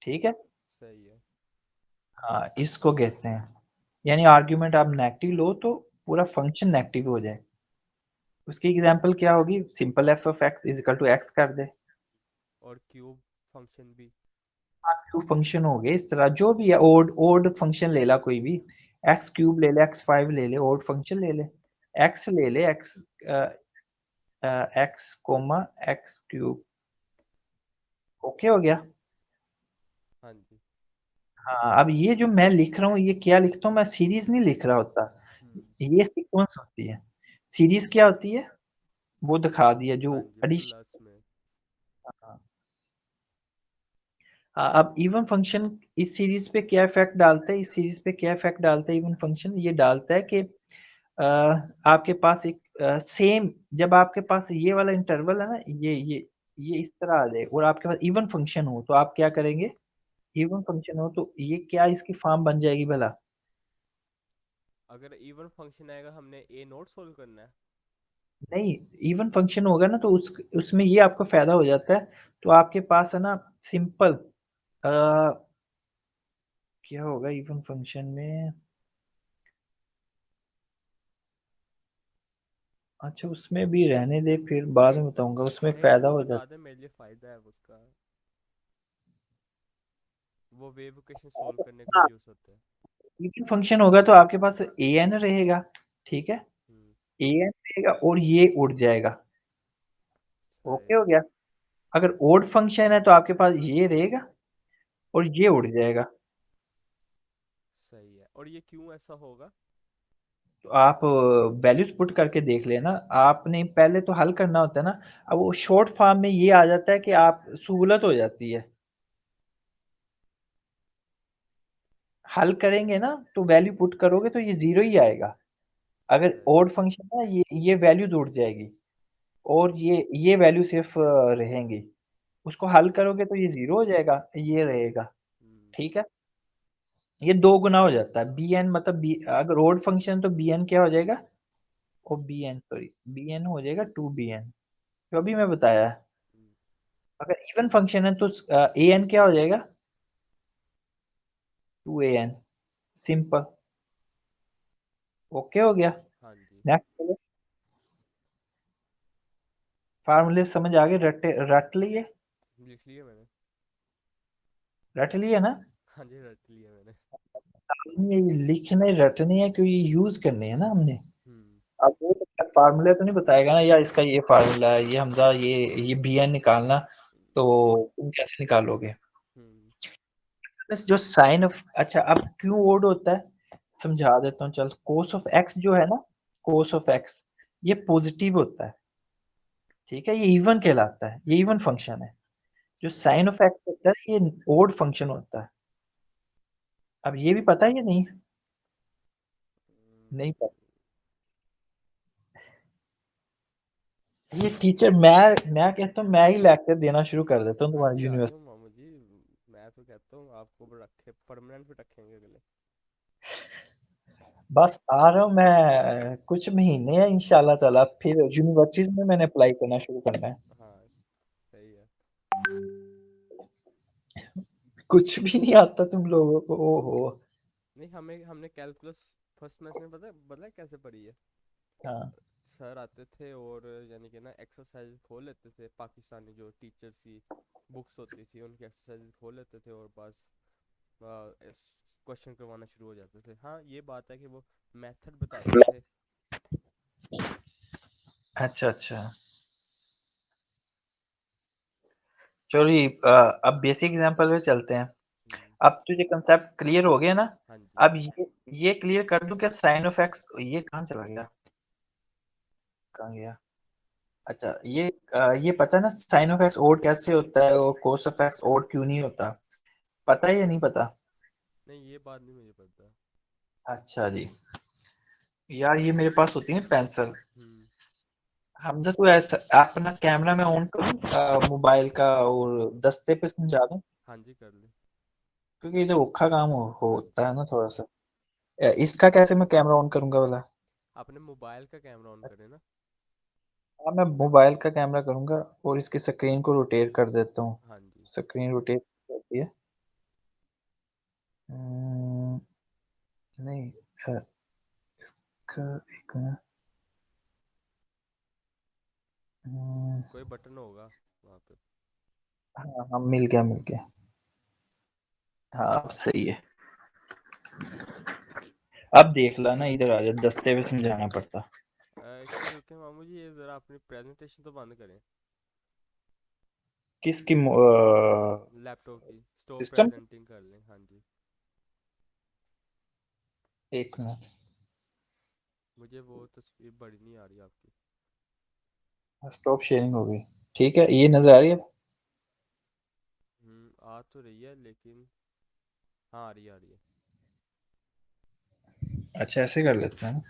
ठीक है।
सही है।
हाँ, इसको कहते हैं, यानी आर्ग्यूमेंट आप नेगेटिव लो तो पूरा फंक्शन नेगेटिव हो जाए। उसकी एग्जांपल क्या होगी? Simple f of x is equal to x कर दे।
और क्यूब फंक्शन भी।
क्यूब फंक्शन हो गए इस तरह, जो भी है ओड ओड फंक्शन ले ला कोई भी। एक्स क्यूब ले ले, x5 ले ले, ओड फंक्शन ले ले। एक्स ले ले, x x comma x cube. Okay हो गया।
हाँ जी।
हाँ, अब ये जो मैं लिख रहा हूँ, ये क्या लिखता हूँ? मैं सीरीज नहीं लिख रहा होता,
हम्म।
ये सीक्वेंस होती है। सीरीज क्या होती है? वो दिखा दिया जो
हाँ जी,
एडिशन।
प्लस में।
अब इवन फंक्शन इस सीरीज पे क्या इफेक्ट डालता है? इस सीरीज पे क्या इफेक्ट डालता है इवन फंक्शन? ये डालता है कि आपके पास एक सेम, जब आपके पास ये वाला इंटरवल है ना, ये इस तरह आ जाए और आपके पास इवन फंक्शन हो तो आप क्या करेंगे? इवन फंक्शन हो तो ये क्या इसकी फॉर्म बन जाएगी भला?
अगर इवन फंक्शन आएगा, हमने ए नोट सोल्व करना है।
नहीं, इवन फंक्शन होगा ना तो उसमें ये आपको फायदा हो जाता है। तो आपके पास है ना सिंपल, क्या होगा इवन फंक्शन में? अच्छा, उसमें भी रहने दे, फिर बाद में बताऊंगा, उसमें
नहीं नहीं,
फायदा
वो
हो
बता
जाता
दे, मेरे लिए फायदा है उसका। वो वेव इक्वेशन सोल्व
है।
करने के लिए
हाँ,
यूज होता है।
इवन फंक्शन होगा तो आपके पास ए एन रहेगा। ठीक है।
हम्म।
ए एन रहेगा और ये उड़ जाएगा।
सही
ओके
है।
हो गया। अगर ओड फंक्शन है तो आपके पास ये रहेगा और ये उड़ जाएगा।
सही है। और ये क्यों ऐसा होगा?
तो आप वैल्यूज पुट करके देख लेना। आपने पहले तो हल करना होता है ना। अब वो शॉर्ट फॉर्म में ये आ जाता है कि आप सहूलत हो जाती है। हल करेंगे ना तो वैल्यू पुट करोगे तो ये जीरो ही आएगा। अगर
सही
ओड
है।
फंक्शन है, ये वैल्यूज उड़ जाएगी और ये वैल्यू सिर्फ रहेंगी। उसको हल करोगे तो ये जीरो हो जाएगा, ये रहेगा।
हम्म।
ठीक है। ये दो गुना हो जाता है। बी एन मतलब बी, अगर ओड फंक्शन तो बी एन क्या हो जाएगा? Oh b n, sorry, b n हो जाएगा 2 bn, जो अभी मैं बताया है।
हम्म।
अगर इवन फंक्शन है तो ए एन क्या हो जाएगा? 2 an। सिंपल। ओके हो गया।
हाँ जी।
नेक्स्ट। फार्मूले समझ आ गए? रट लिए?
लिख लिया मैंने।
रट लिए ना?
हाँ जी, रट लिया मैंने।
ये लिखने रटने हैं क्योंकि यूज करने हैं ना हमने।
हम्म।
अब वो तो फार्मूला तो नहीं बताएगा ना यार, इसका ये फार्मूला है, ये हमजा, ये बी एन निकालना, तो तुम कैसे निकालोगे?
हम्म।
बस जो साइन ऑफ, अच्छा अब क्यों ओड होता है समझा देता हूँ। चल, कोस ऑफ एक्स जो है ना, कोस ऑफ एक्स ये पॉजिटिव होता है। ठीक है, ये इवन कहलाता है, ये इवन फंक्शन है। जो साइन ऑफ एक्स होता है ये ओड फंक्शन होता है। अब ये भी पता है या नहीं? नहीं पता। ये टीचर, मैं कहता हूँ मैं ही लेक्चर देना शुरू कर देता हूँ
हाँ
तुम्हारी
जी, आ जाओ
यूनिवर्सिटी।
मामू जी। मैं तो कहता हूँ आपको रखे परमानेंट पे रखेंगे अगले।
बस आ रहा हूँ मैं, कुछ महीने हैं इंशाल्लाह ताला, फिर यूनिवर्सिटीज में मैंने अप्लाई करना शुरू करना है।
हाँ। सही है।
कुछ भी नहीं आता तुम लोगों को, ओहो।
नहीं, हमें हमने कैलकुलस फर्स्ट सेमेस्टर में पता है कैसे पढ़ी है।
हाँ
सर आते थे और यानी कि ना एक्सरसाइज खोल लेते थे, पाकिस्तानी जो टीचर्स की बुक्स होती थी उनकी एक्सरसाइज खोल लेते थे और बस क्वेश्चन करवाना शुरू हो जाते थे। हाँ ये बात है कि वो मेथड बताते थे।
अच्छा अच्छा। चलो ये, अब बेसिक एग्जांपल पे चलते हैं।
हम्म।
अब तुझे कंसेप्ट क्लियर हो गया ना?
हाँ जी।
अब ये क्लियर कर दूं क्या, साइन ऑफ एक्स, ये कहाँ चला गया, कहाँ गया? अच्छा ये पता है ना साइन ऑफ एक्स ओड कैसे होता है और कोस ऑफ एक्स ओड क्यों नहीं होता? पता है या नहीं पता?
नहीं ये बात नहीं मुझे पता।
अच्छा जी। यार ये मेरे पास होती है पेंसिल।
हम्म।
हमजा तू ऐसा अपना कैमरा में ऑन करूँ मोबाइल का और दस्ते पे समझा दूं,
हाँ जी कर ले।
क्योंकि इधर औखा काम होता है ना थोड़ा सा। इसका कैसे मैं कैमरा ऑन करूंगा वाला?
आपने मोबाइल का कैमरा ऑन करे ना।
हाँ मैं मोबाइल का कैमरा करूंगा और इसकी स्क्रीन को रोटेट कर देता हूँ।
हाँ जी।
स्क्रीन रोटेट होती है। हम्म, नहीं, इसका एक मिनट। हम्म,
कोई बटन होगा वहाँ पे।
हाँ हाँ मिल गया मिल गया। हाँ अब सही है। अब देख ला ना, इधर आ जा, दस्ते पे समझाना पड़ता।
एक मिनट रुके मामू जी, ये ज़रा अपनी प्रेजेंटेशन तो बंद करें।
किसकी
लैपटॉप की स्टॉप
सिस्टम?
प्रेजेंटिंग कर लें, हाँ जी।
एक मिनट।
मुझे वो तस्वीर बड़ी नहीं आ रही आपकी।
स्टॉप शेयरिंग हो गई। ठीक है, ये नजर आ रही है?
आ तो रही है लेकिन। हाँ आ रही है।
अच्छा ऐसे कर लेते हैं।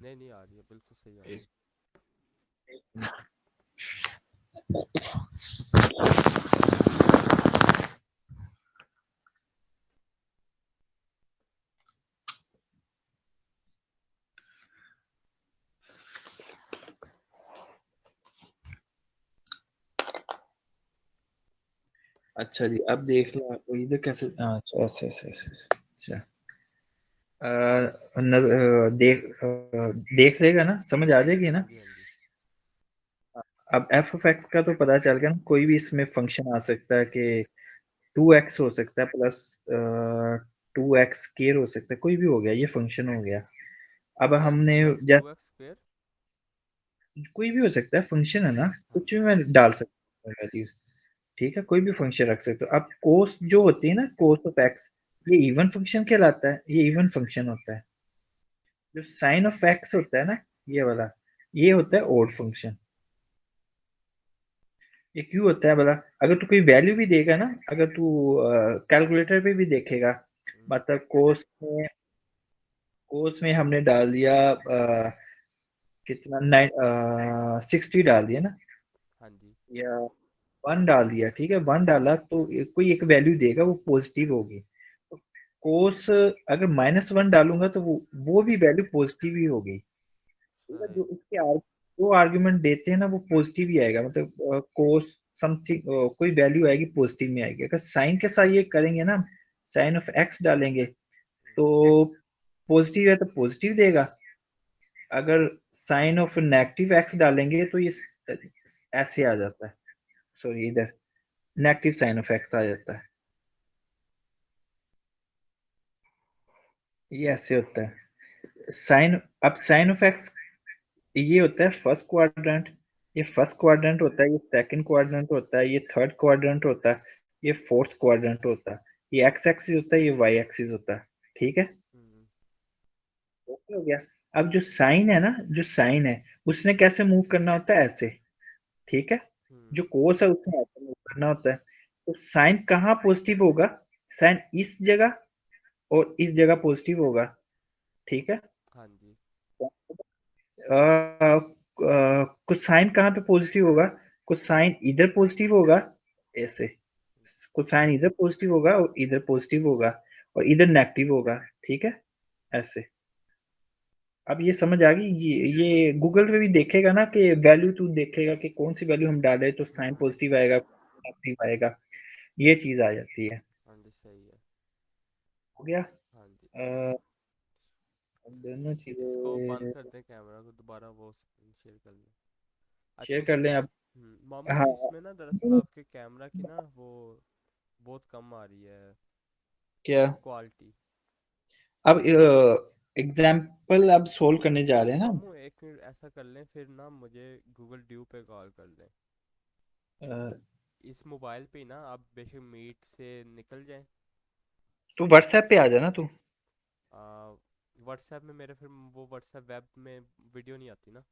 नहीं नहीं आ रही है, बिल्कुल सही आ रही है।
अच्छा जी अब देख लो, आपको इधर कैसे, अच्छा ऐसे ऐसे ऐसे ऐसे। अच्छा देख लेगा ना, समझ आ जाएगी
हाँ
ना?
जी हाँ जी।
अब एफ ऑफ एक्स का तो पता चल गया ना, कोई भी इसमें फंक्शन आ सकता है कि 2x हो सकता है प्लस 2x स्केयर हो सकता है, कोई भी हो गया, ये फंक्शन हो गया। अब
एक्स
हमने
प्लस टू
जैसे
एक्स स्क्वेयर
कोई भी हो सकता है, फंक्शन है ना,
हाँ
कुछ भी
जी।
मैं डाल सकता हूँ वैल्यूज। ठीक है, कोई भी फंक्शन रख सकते हो। अब कोस जो होती है ना, कोस ऑफ एक्स, ये इवन फंक्शन कहलाता है, ये इवन फंक्शन होता है। जो साइन ऑफ एक्स होता है ना, ये वाला, ये होता है ओड फंक्शन। ये क्यों होता है बोला? अगर तू कोई वैल्यू भी देगा ना, अगर तू कैलकुलेटर पे भी देखेगा,
हम्म,
मतलब कोस में हमने डाल दिया कितना, 60 डाल दिया ना,
हाँ जी।
या 1 डाल दिया, ठीक है, 1 डाला तो कोई एक वैल्यू देगा, वो पॉजिटिव होगी। तो कोस अगर -1 डालूंगा तो वो भी वैल्यू पॉजिटिव ही होगी। ठीक है,
सही।
जो उसके जो आर्गुमेंट देते हैं ना, वो पॉजिटिव ही आएगा, मतलब कोस समथिंग कोई वैल्यू आएगी पॉजिटिव में आएगी। अगर साइन के साथ ये करेंगे ना, साइन ऑफ एक्स डालेंगे तो पॉजिटिव है तो पॉजिटिव देगा। अगर साइन ऑफ नेगेटिव एक्स डालेंगे तो ये ऐसे आ जाता है, सॉरी इधर नेगेटिव साइन ऑफ एक्स आ जाता है। ये ऐसे होता है साइन। अब साइन ऑफ एक्स ये होता है फर्स्ट क्वाड्रेंट, ये फर्स्ट क्वाड्रेंट होता है, ये सेकंड क्वाड्रेंट होता है, ये थर्ड क्वाड्रेंट होता है, ये फोर्थ क्वाड्रेंट होता है, ये एक्स एक्सिस होता है, ये वाई एक्सिस होता है। ठीक है,
हम्म।
ओके हो गया। अब जो साइन है ना, जो साइन है, उसने कैसे मूव करना होता है, ऐसे। ठीक है,
हम्म।
जो कोस है उसने ऐसे मूव करना होता है। तो साइन कहाँ पॉजिटिव होगा? साइन इस जगह और इस जगह पॉजिटिव होगा। ठीक है,
हाँ जी।
कुछ साइन कहाँ पे पॉजिटिव होगा, कुछ साइन इधर पॉजिटिव होगा, ऐसे। कुछ साइन इधर पॉजिटिव होगा और इधर पॉजिटिव होगा और इधर नेगेटिव होगा। ठीक है, ऐसे। अब ये समझ आ गई? ये गूगल पे भी देखेगा ना कि वैल्यू, तू देखेगा कि कौन सी वैल्यू हम डाले तो साइन
हम्म।
पॉजिटिव आएगा, नेगेटिव आएगा, ये चीज आ जाती है। हो गया।
हाँ जी।
अब दोनों
इसको बंद
चीजें
कर दें, कैमरा को दोबारा वो स्क्रीन शेयर कर लें। अच्छा
शेयर कर लें अब।
मामू
हाँ।
जी, इसमें ना दरअसल आपके कैमरा की ना वो बहुत कम आ रही है
क्या?
क्वालिटी।
अब एग्जाम्पल अब सोल्व करने जा रहे हैं ना।
मामू एक मिनट ऐसा कर लें, फिर ना मुझे गूगल ड्यू पे कॉल कर लें।
अ,
इस मोबाइल पे ही ना आप बेशक मीट से निकल जाएं।
तू व्हाट्सएप पे आ जाना तू।
व्हाट्सएप में मेरे फिर वो व्हाट्सएप वेब में वीडियो नहीं आती ना।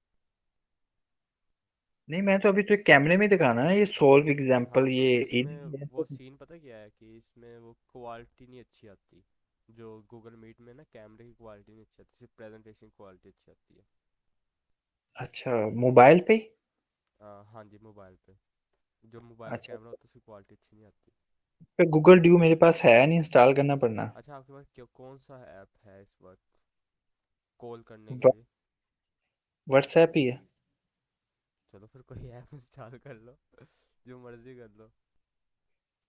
नहीं, मैं तो अभी तो कैमरे में दिखाना है ये सोल्व
हाँ
एग्जाम्पल
तो
ये
इसमें
इजी है
वो
तो।
सीन पता क्या है कि इसमें वो क्वालिटी नहीं अच्छी आती। जो गूगल मीट में ना कैमरे की क्वालिटी नहीं अच्छी आती, सिर्फ प्रेजेंटेशन क्वालिटी अच्छी आती है।
अच्छा, मोबाइल पे ही?
हाँ जी, मोबाइल पे जो मोबाइल
अच्छा,
कैमरा होता है उसकी क्वालिटी अच्छी नहीं आती।
इस पे गूगल ड्यू मेरे पास है नहीं, इंस्टॉल करना पड़ना।
अच्छा आपके पास कौन सा ऐप है इस वक्त कॉल करने के लिए?
व्हाट्सएप ही है।
चलो फिर कोई ऐप इंस्टॉल कर लो जो मर्जी कर लो।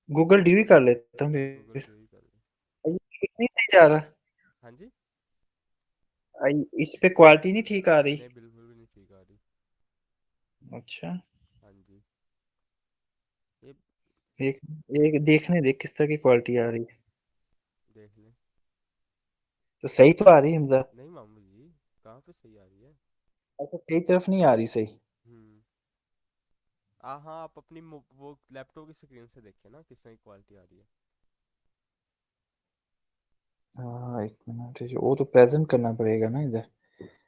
गूगल ड्यू ही कर लेता हूँ
गूगल
फिर।
ड्यू ही कर लो।
ये नहीं सही जा रहा।
हाँ जी।
इस पे क्वालिटी नहीं ठीक आ रही।
नहीं बिल्कुल भी नहीं ठीक आ रही।
अच्छा।
हाँ जी। ये
एक एक देखने देख किस तरह की क्वालिटी आ रही है।
देख लें।
तो सही तो आ रही है हमजा?
नहीं मामू जी, कहाँ पे सही आ रही है?
अच्छा, तेरी तरफ नहीं आ रही सही।
हम्म। हाँ आप अपनी वो लैपटॉप की स्क्रीन से देखिए ना किस तरह की क्वालिटी आ रही है।
हाँ, एक मिनट, वो तो प्रेजेंट करना पड़ेगा ना इधर।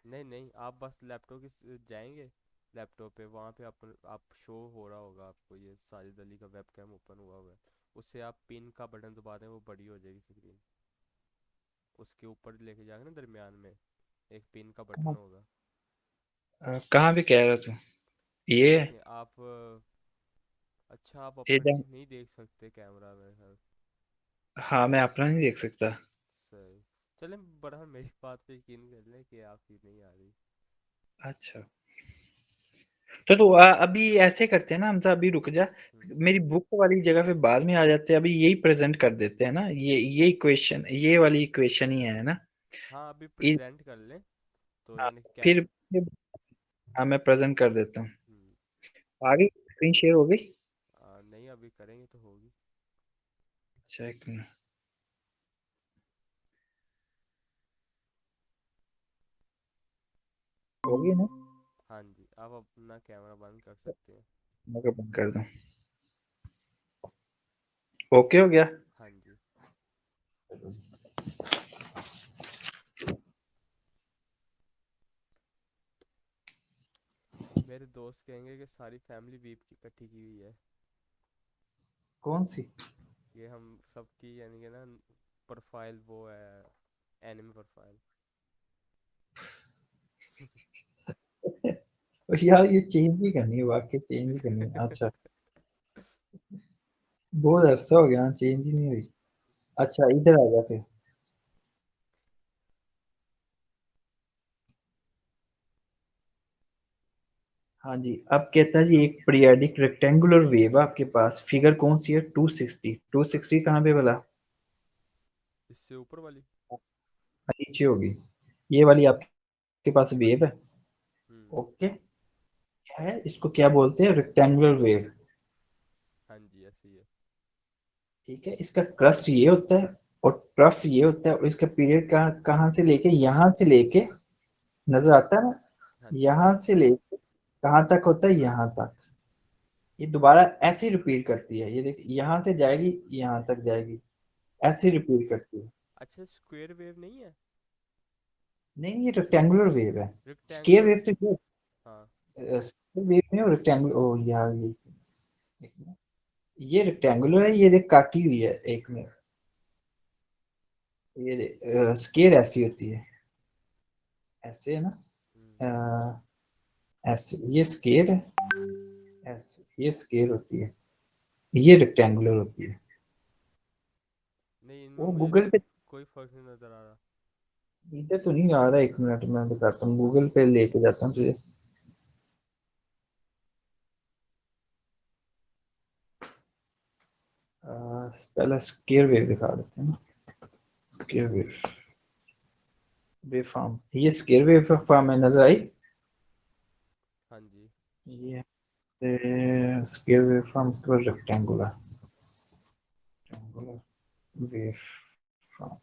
नहीं नहीं, आप बस लैपटॉप की जाएंगे लैपटॉप पे, वहाँ पे आप शो हो रहा होगा आपको ये साजिद अली का वेब कैम ओपन हुआ हुआ है। उससे आप पिन का बटन दबा दें, वो बड़ी हो जाएगी स्क्रीन। उसके ऊपर लेके जाएंगे ना दरमियान में एक पिन का बटन
कहाँ
होगा।
कहाँ पे कह रहा तू?
ये
ये
देखें आप अच्छा आप
ये
अपना
जम,
नहीं देख सकते कैमरा में सर।
हाँ, मैं अपना नहीं देख सकता।
सही। चलें बरहाल मेरी बात पे यकीन कर लें कि आपकी नहीं आ रही।
अच्छा, तो अभी ऐसे करते हैं ना हमजा, अभी रुक जा।
हम्म।
मेरी बुक वाली जगह पे बाद में आ जाते हैं, अभी यही प्रेजेंट कर देते हैं ना, ये इक्वेशन, ये वाली इक्वेशन ही है ना।
हाँ अभी
इस
प्रेजेंट कर लें तो
हाँ,
यानी
फिर
कैम।
हाँ, मैं प्रेजेंट कर देता हूँ।
हम्म।
आ गई, स्क्रीन शेयर हो गई।
नहीं अभी करेंगे तो होगी।
अच्छा, एक मिनट। हो गई ना?
हाँ जी, आप अपना कैमरा बंद कर सकते हैं।
मैं कब बंद कर दूं? ओके हो गया।
हाँ जी। मेरे दोस्त कहेंगे कि सारी फैमिली वीप की इकट्ठी की हुई है।
कौन सी?
ये हम सबकी यानी कि ना प्रोफाइल वो है, एनिमे प्रोफाइल।
यार, ये चेंज ही करनी है, वाकई चेंज ही करनी है। अच्छा, बहुत अरसा हो गया, चेंज ही नहीं हुई। अच्छा, इधर आ गया फिर। हाँ जी, अब कहता है जी एक पीरियोडिक रेक्टेंगुलर वेव है आपके पास, फिगर कौन सी है? 260। 260 कहाँ पे वाला?
इससे ऊपर वाली।
नीचे होगी। ये वाली आपके पास
हाँ
वेव है।
जी। हम्म।
ओके। क्या है, इसको क्या बोलते हैं? Rectangular wave.
हाँ जी ऐसी है।
ठीक है, इसका क्रस्ट ये होता है और ट्रफ ये होता है, और इसका पीरियड कहाँ कहाँ से लेके, यहाँ से लेके, नजर आता है ना,
हाँ जी।
यहाँ से लेके कहाँ तक होता है? यहाँ तक। ये दोबारा ऐसे ही रिपीट करती है, ये देख, यहाँ से जाएगी, यहाँ तक जाएगी, ऐसे रिपीट करती है।
अच्छा स्क्वायर वेव नहीं है?
नहीं, ये रेक्टेंगुलर वेव है। Square
rectangular.
वेव तो
हाँ।
स्केयर वेव में, और रेक्टेंगुलर, ओ यार, ये रेक्टेंगुलर है, ये देख काटी हुई है एक में। ये स्केयर ऐसी होती है, ऐसे है ना।
हम्म।
ऐसे ये स्केयर है, ऐसे ये स्केयर होती है, ये रेक्टेंगुलर होती है।
नहीं इनमें
वो
मुझे
गूगल पे,
कोई फर्क नहीं नजर आ रहा।
इधर तो नहीं आ रहा, एक मिनट मैं बताता हूँ, गूगल पे लेके जाता हूँ तुझे। पहले स्केयर वेव दिखा देते हैं ना। स्केयर वेव फॉर्म, ये स्केयर वेव फॉर्म है, नजर आई?
हाँ जी।
ये स्केयर वेव फॉर्म को रेक्टेंगुलर वेव फॉर्म,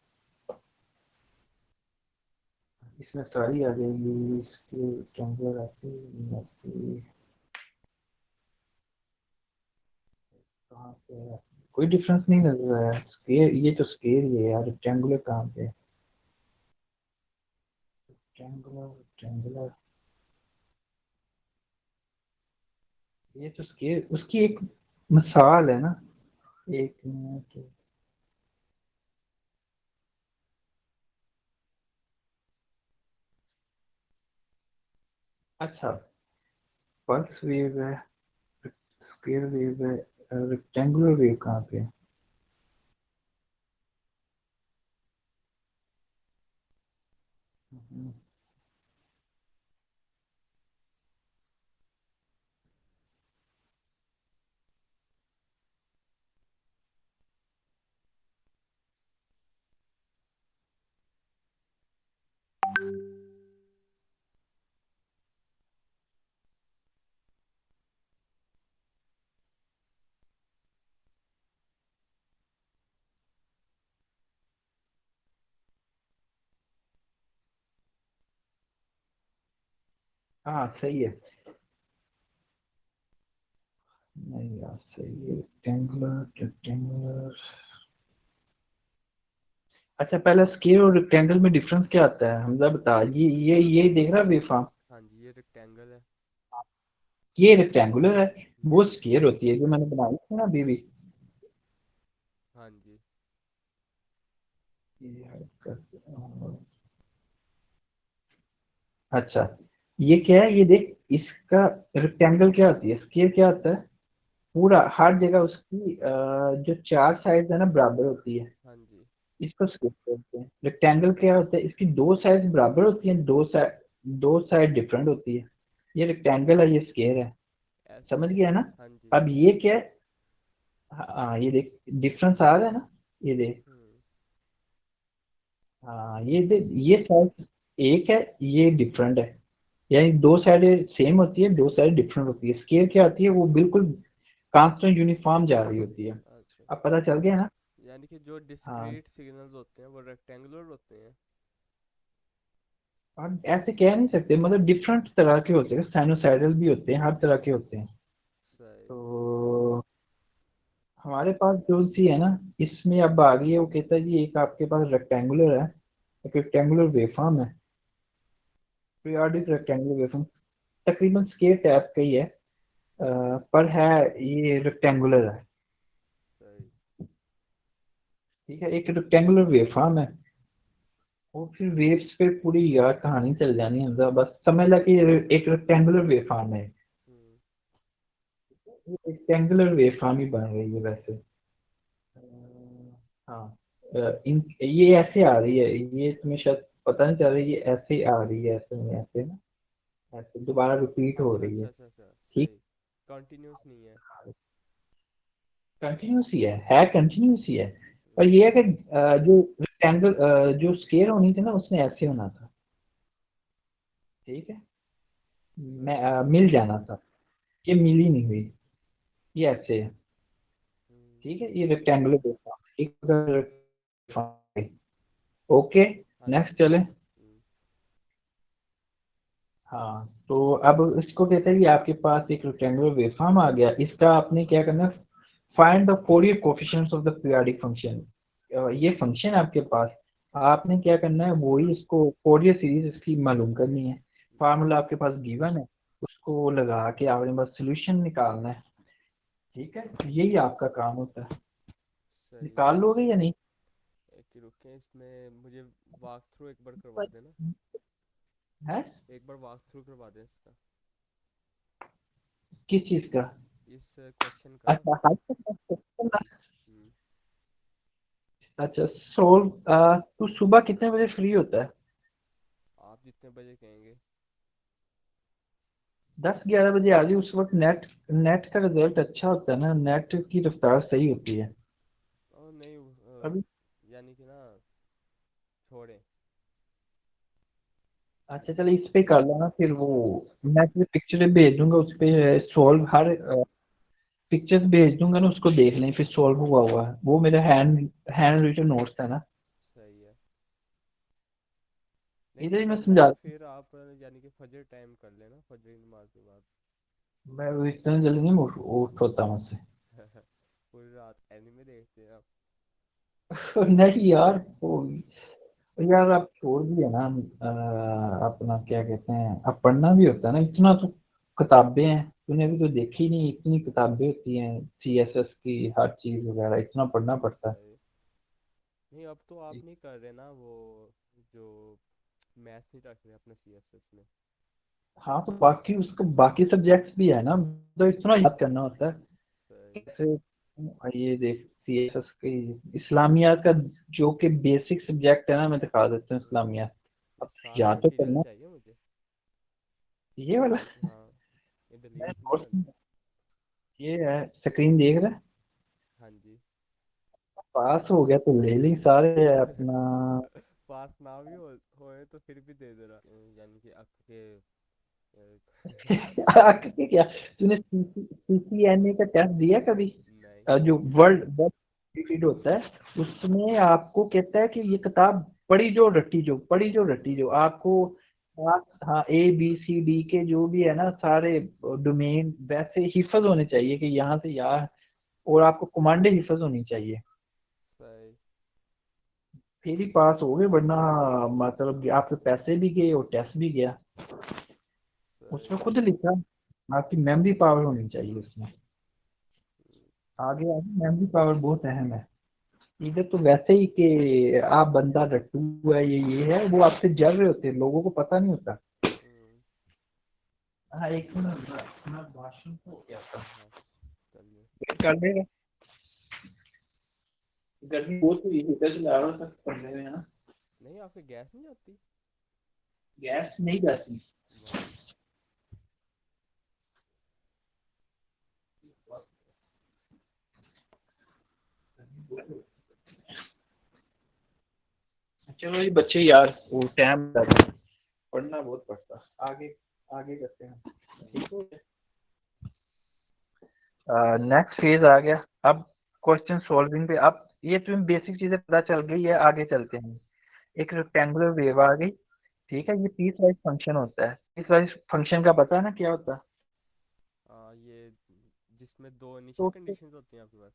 इसमें सारी आ जाएगी, इसके रेक्टेंगुलर आती कहाँ पे है? कोई डिफरेंस नहीं नजर आया। स्केयर, ये तो स्केयर ही है यार, रेक्टेंगुलर कहाँ पे है? रेक्टेंगुलर रेक्टेंगुलर, ये तो स्केयर, उसकी एक मिसाल है ना। एक मिनट, अच्छा, पल्स वेव है, स्केयर वेव है, रेक्टेंगुलर वेव कहाँ पे है? हम्म, हाँ सही है, नहीं यार सही है, रेक्टेंगुलर रेक्टेंगुलर। अच्छा, पहले स्केयर और रेक्टेंगल में डिफरेंस क्या आता है, हमजा बता। ये देख रहा वेव फॉर्म,
हाँ जी, ये रेक्टेंगल है।
ये रेक्टेंगुलर है,
हम्म।
वो स्केयर होती है जो मैंने बनाई थी ना अभी भी।
हाँ जी।
ये hide कर, अच्छा, ये क्या है, ये देख, इसका रेक्टेंगल क्या होती है, स्केयर क्या होता है, पूरा हर जगह उसकी जो चार साइड है ना बराबर होती है,
हाँ जी।
इसको स्केयर बोलते हैं। रेक्टेंगल क्या होता है, इसकी दो साइड बराबर होती हैं, दो साइड डिफरेंट होती है। ये रेक्टेंगल है, ये स्केयर है, समझ गया है ना?
हाँ जी।
अब ये क्या है, हाँ ये देख, डिफरेंस आ रहा है ना, ये देख,
हम्म।
हाँ ये देख, ये साइड एक है, ये डिफरेंट है, यानी दो साइड सेम होती है, दो साइड डिफरेंट होती है। स्केल क्या होती है, वो बिल्कुल कांस्टेंट यूनिफॉर्म जा रही होती है।
अच्छा,
अब पता चल गया ना?
यानी कि जो
हाँ,
डिस्क्रीट सिग्नल्स होते हैं वो रेक्टेंगुलर होते हैं।
और ऐसे कह नहीं सकते, मतलब डिफरेंट तरह के होते हैं, साइनोसाइडल भी होते हैं, हर तरह के होते हैं।
सही।
तो हमारे पास जो सी है ना, इसमें अब आ गई है, वो कहता है जी एक आपके पास रेक्टेंगुलर है, एक रेक्टेंगुलर वेवफॉर्म है, पीरियोडिक रेक्टेंगुलर वेवफॉर्म, तकरीबन स्केल टाइप का ही है, पर है, ये रेक्टेंगुलर है।
सही।
ठीक है, एक रेक्टेंगुलर वेवफॉर्म है, और फिर वेव्स पे पूरी यार कहानी चल जानी है हमजा, बस समझ ला कि एक रेक्टेंगुलर वेवफॉर्म है,
हम्म।
रेक्टेंगुलर वेवफॉर्म ही बन रही है वैसे। हाँ, इन ये ऐसे आ रही है, ये तुम्हें शायद पता नहीं चल रही, ये ऐसे आ रही है, ऐसे नहीं, ऐसे ना, ऐसे दोबारा रिपीट हो
अच्छा
रही
अच्छा
है।
अच्छा अच्छा,
ठीक,
सही। कंटिन्यूस नहीं है।
कंटिन्यूस ही है कंटिन्यूस ही है। और
हम्म।
ये है कि जो रेक्टेंगल, जो स्केयर होनी थी ना, उसने ऐसे होना था, ठीक है, मैं
सही।
मिल जाना था, ये मिल ही नहीं हुई, ये ऐसे है।
हम्म।
ठीक है, ये रेक्टेंगुलर वेवफॉर्म, ओके,
हाँ
नेक्स्ट
जी।
चले।
हम्म।
हाँ, तो अब इसको कहते हैं कि आपके पास एक रेक्टेंगुलर वेवफॉर्म आ गया, इसका आपने क्या करना है, find the Fourier coefficients of the periodic function. ये फंक्शन है आपके पास, आपने क्या करना है, वही इसको फोरियर सीरीज इसकी मालूम करनी है। फार्मूला आपके पास गिवन है, उसको लगा के आपने बस सोल्यूशन निकालना है। ठीक है, यही आपका काम होता है।
सही।
निकाल लोगे या नहीं?
एक ही रुके, इसमें मुझे वॉक थ्रू एक बार करवा देना।
है,
एक बार वॉक थ्रू करवा दें इसका,
किस चीज का?
इस क्वेश्चन का।
अच्छा,
हम्म।
अच्छा सोल्व, तू सुबह कितने बजे फ्री होता है?
आप जितने बजे कहेंगे।
10-11 बजे आ जाइए, उस वक्त नेट नेट का रिजल्ट अच्छा होता है ना, नेट की रफ्तार सही होती है।
और नहीं
अभी
यानी कि ना, छोड़े।
अच्छा चलो इस पे कर लेना फिर वो, मैं तुझे पिक्चर भेज दूंगा उस पे सॉल्व हर पिक्चर्स भेज दूंगा ना, उसको देख लें फिर सॉल्व हुआ हुआ है वो, मेरा हैंड हैंड रिटन नोट्स है ना।
सही है। नहीं नहीं,
इधर ही मैं
करना
समझा,
तो फिर आप यानी कि फजर टाइम कर लेना, फजर की नमाज के बाद।
मैं वो इतना जल्दी नहीं उठ होता मुझसे।
पूरी रात एनिमे देखते हैं आप?
नहीं यार वो, यार आप छोड़ दिए ना अपना क्या कहते हैं, अब पढ़ना भी होता है ना इतना तो, किताबें हैं तूने भी तो देखी नहीं, इतनी किताबें होती हैं सीएसएस की, हर चीज वगैरह इतना पढ़ना पड़ता है।
सही। नहीं अब तो आप नहीं कर रहे ना वो, जो मैथ नहीं रख रहे अपने सीएसएस में?
हाँ तो बाकी उसको बाकी सब्जेक्ट्स भी है ना, तो इतना याद करना होता है
सही।
कैसे। ये देख सीएसएस की इस्लामियात का जो कि बेसिक सब्जेक्ट है ना, मैं दिखा देता हूँ इस्लामियात,
ये
अब
सारा
याद तो
मटेरियल
करना
चाहिए मुझे।
ये वाला।
हाँ, ये
मैं
डिलीट नहीं
नोट्स
करना।
में- ये है स्क्रीन देख रहा है,
हाँ जी।
पास हो गया तो ले ली सारे अपना।
पास ना भी होए तो फिर भी दे देना, यानी कि अक के
आगे क्या, तूने सीसीएनए का टेस्ट दिया कभी?
नहीं।
जो वर्ल्ड वर्ल्ड फीड होता है, उसमें आपको कहता है कि ये किताब पढ़ी जो रटी जो आपको, हाँ ए बी सी डी के जो भी है ना सारे डोमेन वैसे हिफज होने चाहिए कि यहाँ से यहाँ, और आपको कमांडें हिफज होनी चाहिए,
सही।
फिर ही पास हो गए, वरना मतलब कि आपके पैसे भी गए और टेस्ट भी गया।
सही।
उसमें खुद लिखा, आपकी मेमोरी पावर होनी चाहिए उसमें,
हम्म।
आगे आगे मेमोरी पावर बहुत अहम है। इधर तो वैसे ही कि आप बंदा रट्टू है, ये है वो, आपसे जल रहे होते हैं, लोगों को पता नहीं होता।
हम्म।
हाँ एक मिनट, मैं भाषण तो हो गया था,
हाँ हाँ, चलिए।
वेट कर लेगा, गर्मी बहुत हुई है, इधर से ला रहा था पढ़ने में ना,
नहीं आपके गैस नहीं आती?
गैस नहीं जाती।
वाह।
चलो ये बच्चे यार वो टाइम पढ़ना बहुत पड़ता, आगे आगे करते हैं। ठीक हो गया, नेक्स्ट फेज आ गया। अब क्वेश्चन सॉल्विंग पे, अब ये तुम्हें बेसिक चीजें पता चल गई है, आगे चलते हैं। एक रेक्टेंगुलर वेव आ गई, ठीक है, ये पीस वाइज फंक्शन होता है, पीस वाइज फंक्शन का पता है ना क्या होता है?
ये जिसमें दो इनिशियल
टोटे,
कंडीशंस होती हैं आपके पास?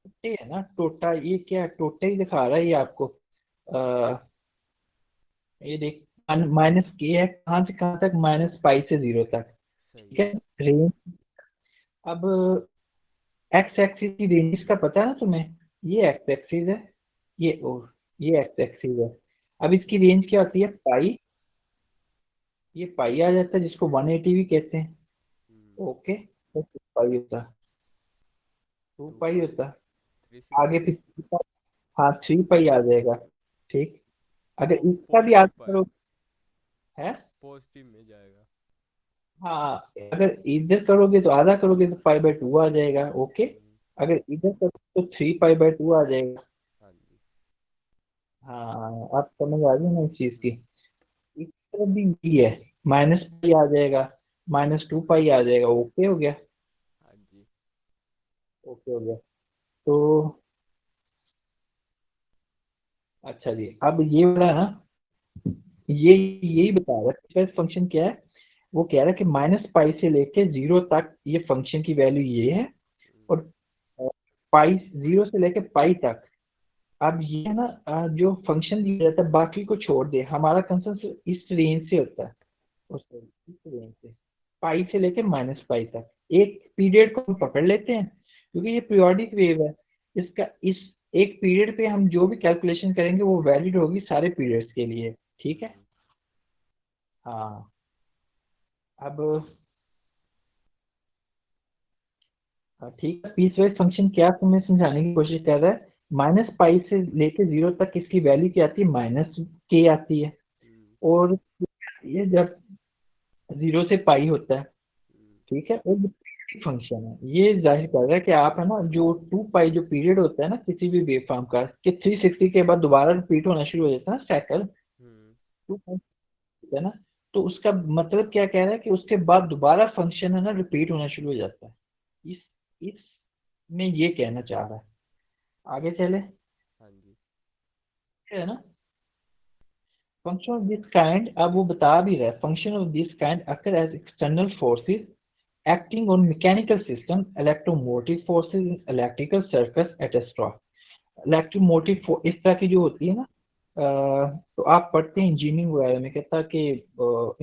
टोटे है ना, टोटा, ये क्या है, टोटे ही दिखा रहा है ये आपको, ये देख माइनस के है, कहाँ से कहाँ तक, माइनस पाई से जीरो तक,
सही
ठीक
है।
है रेंज। अब एक्स एक्सिस की रेंज का पता है ना तुम्हें, ये एक्स एक्सिस है, ये और ये एक्स एक्सिस है। अब इसकी रेंज क्या होती है, पाई, ये पाई आ जाता है जिसको 180 भी कहते हैं।
हम्म।
ओके, तो 2 पाई होता है, टू
टू
पाई
पाई
होता है।
थ्री
आगे
सिक्सटी
फिर हाँ 3 पाई आ जाएगा, ठीक। अगर इसका भी
पॉजिटिव
आगे
पाई,
करो, है,
पॉजिटिव में जाएगा।
हाँ अगर इधर करोगे तो आधा करोगे तो पाई/2 आ जाएगा, ओके।
हम्म।
अगर इधर करोगे तो 3 पाई/2 आ जाएगा।
हाँ जी।
हाँ आप समझ आ गई ना इस चीज की।
हम्म।
इस तरफ भी यही है, माइनस पाई आ जाएगा, -2 पाई आ जाएगा, ओके हो गया,
हाँ जी।
ओके हो गया। तो अच्छा जी, अब ये वाला ना, ये यही बता रहा है फंक्शन क्या है, वो कह रहा है कि -पाई से लेके 0 तक ये फंक्शन की वैल्यू ये है,
हम्म।
और पाई 0 से लेके पाई तक। अब ये है ना, जो फंक्शन दिया जाता है बाकी को छोड़ दे, हमारा कंसर्न सिर्फ इस रेंज से होता है, उस इस रेंज से, पाई से लेके -पाई तक, एक पीरियड को हम पकड़ लेते हैं क्योंकि ये पीरियोडिक वेव है, इसका इस एक पीरियड पे हम जो भी कैलकुलेशन करेंगे वो वैलिड होगी सारे पीरियड्स के लिए, ठीक है।
हम्म।
हाँ अब ठीक है, पीस वाइज फंक्शन क्या तुम्हें समझाने की कोशिश कर रहा है, -पाई से लेके 0 तक इसकी वैल्यू क्या आती है, -k आती है,
हम्म।
और ये जब 0 से पाई होता है,
हम्म।
ठीक है, और फंक्शन है, ये जाहिर कर रहा है कि आप है ना जो 2 पाई जो पीरियड होता है ना किसी भी वेव फॉर्म का, कि 360 के बाद दोबारा रिपीट होना शुरू हो जाता है ना साइकिल,
हम्म।
2 पाई है ना, तो उसका मतलब क्या कह रहा है कि उसके बाद दोबारा फंक्शन है ना रिपीट होना शुरू हो जाता है। इस इस में ये कहना चाह रहा है। आगे चले,
हाँ जी।
है ना। फंक्शन ऑफ दिस काइंड, अब वो बता भी रहा है, function of this kind occur as external forces acting on mechanical system, electromotive forces in electrical circuits, etc. Electromotive इस तरह की जो होती है ना, तो आप पढ़ते हैं इंजीनियरिंग वगैरह में, कहता है कि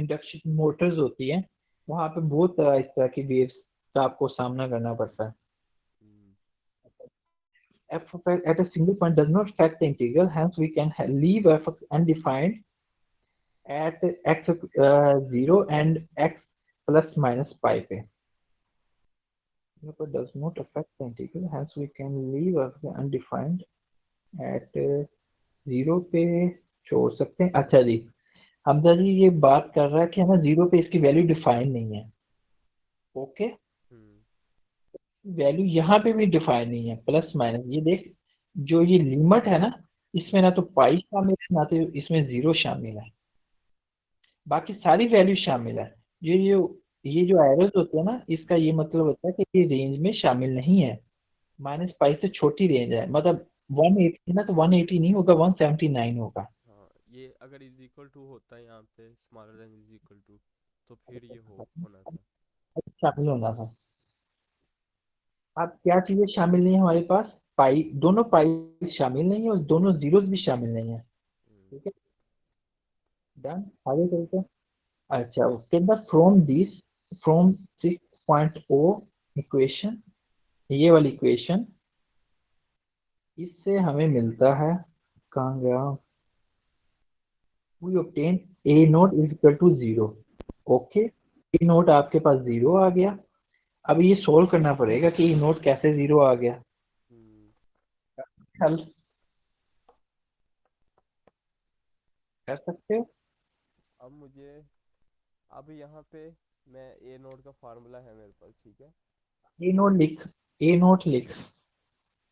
इंडक्शन मोटर्स होती हैं, वहाँ पे बहुत इस तरह की वेव्स का आपको सामना करना पड़ता है।
हम्म।
f of x at a single point does not affect the integral, hence we can leave f of undefined at x 0 and x plus minus pi पे, but does not affect the integral, hence we can leave f undefined at 0 पे छोड़ सकते हैं। अच्छा जी, हमजा जी ये बात कर रहा है कि हमें 0 पे इसकी वैल्यू डिफाइन नहीं है। ओके,
हम्म।
वैल्यू यहाँ पे भी डिफाइन नहीं है, प्लस माइनस, ये देख, जो ये लिमिट है ना, इसमें ना तो पाई शामिल है ना तो इसमें 0 शामिल है, बाकी सारी वैल्यू शामिल है। ये जो एरर्स होते हैं ना, इसका ये मतलब होता है कि ये रेंज में शामिल नहीं है, -पाई से छोटी रेंज है, मतलब 180 ना तो 180 नहीं होगा, 179 होगा।
हाँ, ये अगर इज इक्वल टू होता है यहाँ पे smaller than is equal to, तो फिर ये हो होना था।
शामिल होना था। अब क्या चीजें शामिल नहीं है हमारे पास, पाई, दोनों पाई शामिल नहीं है और दोनों जीरोस भी शामिल नहीं है।
हम्म।
ठीक है, डन, आगे चलते हैं। अच्छा, okay, the from this, from 6.0 equation, ये वाली इक्वेशन, इससे हमें मिलता है, कहाँ गया, we obtain a naught is equal to 0। Okay, a naught आपके पास 0 आ गया। अब ये सोल्व करना पड़ेगा कि ए नोट कैसे 0 आ गया।
हम्म।
हल कर सकते हो।
अब मुझे, अब यहाँ पे मैं ए नोट का फार्मूला है मेरे पास, ठीक है।
ए नोट लिख, ए नोट लिख,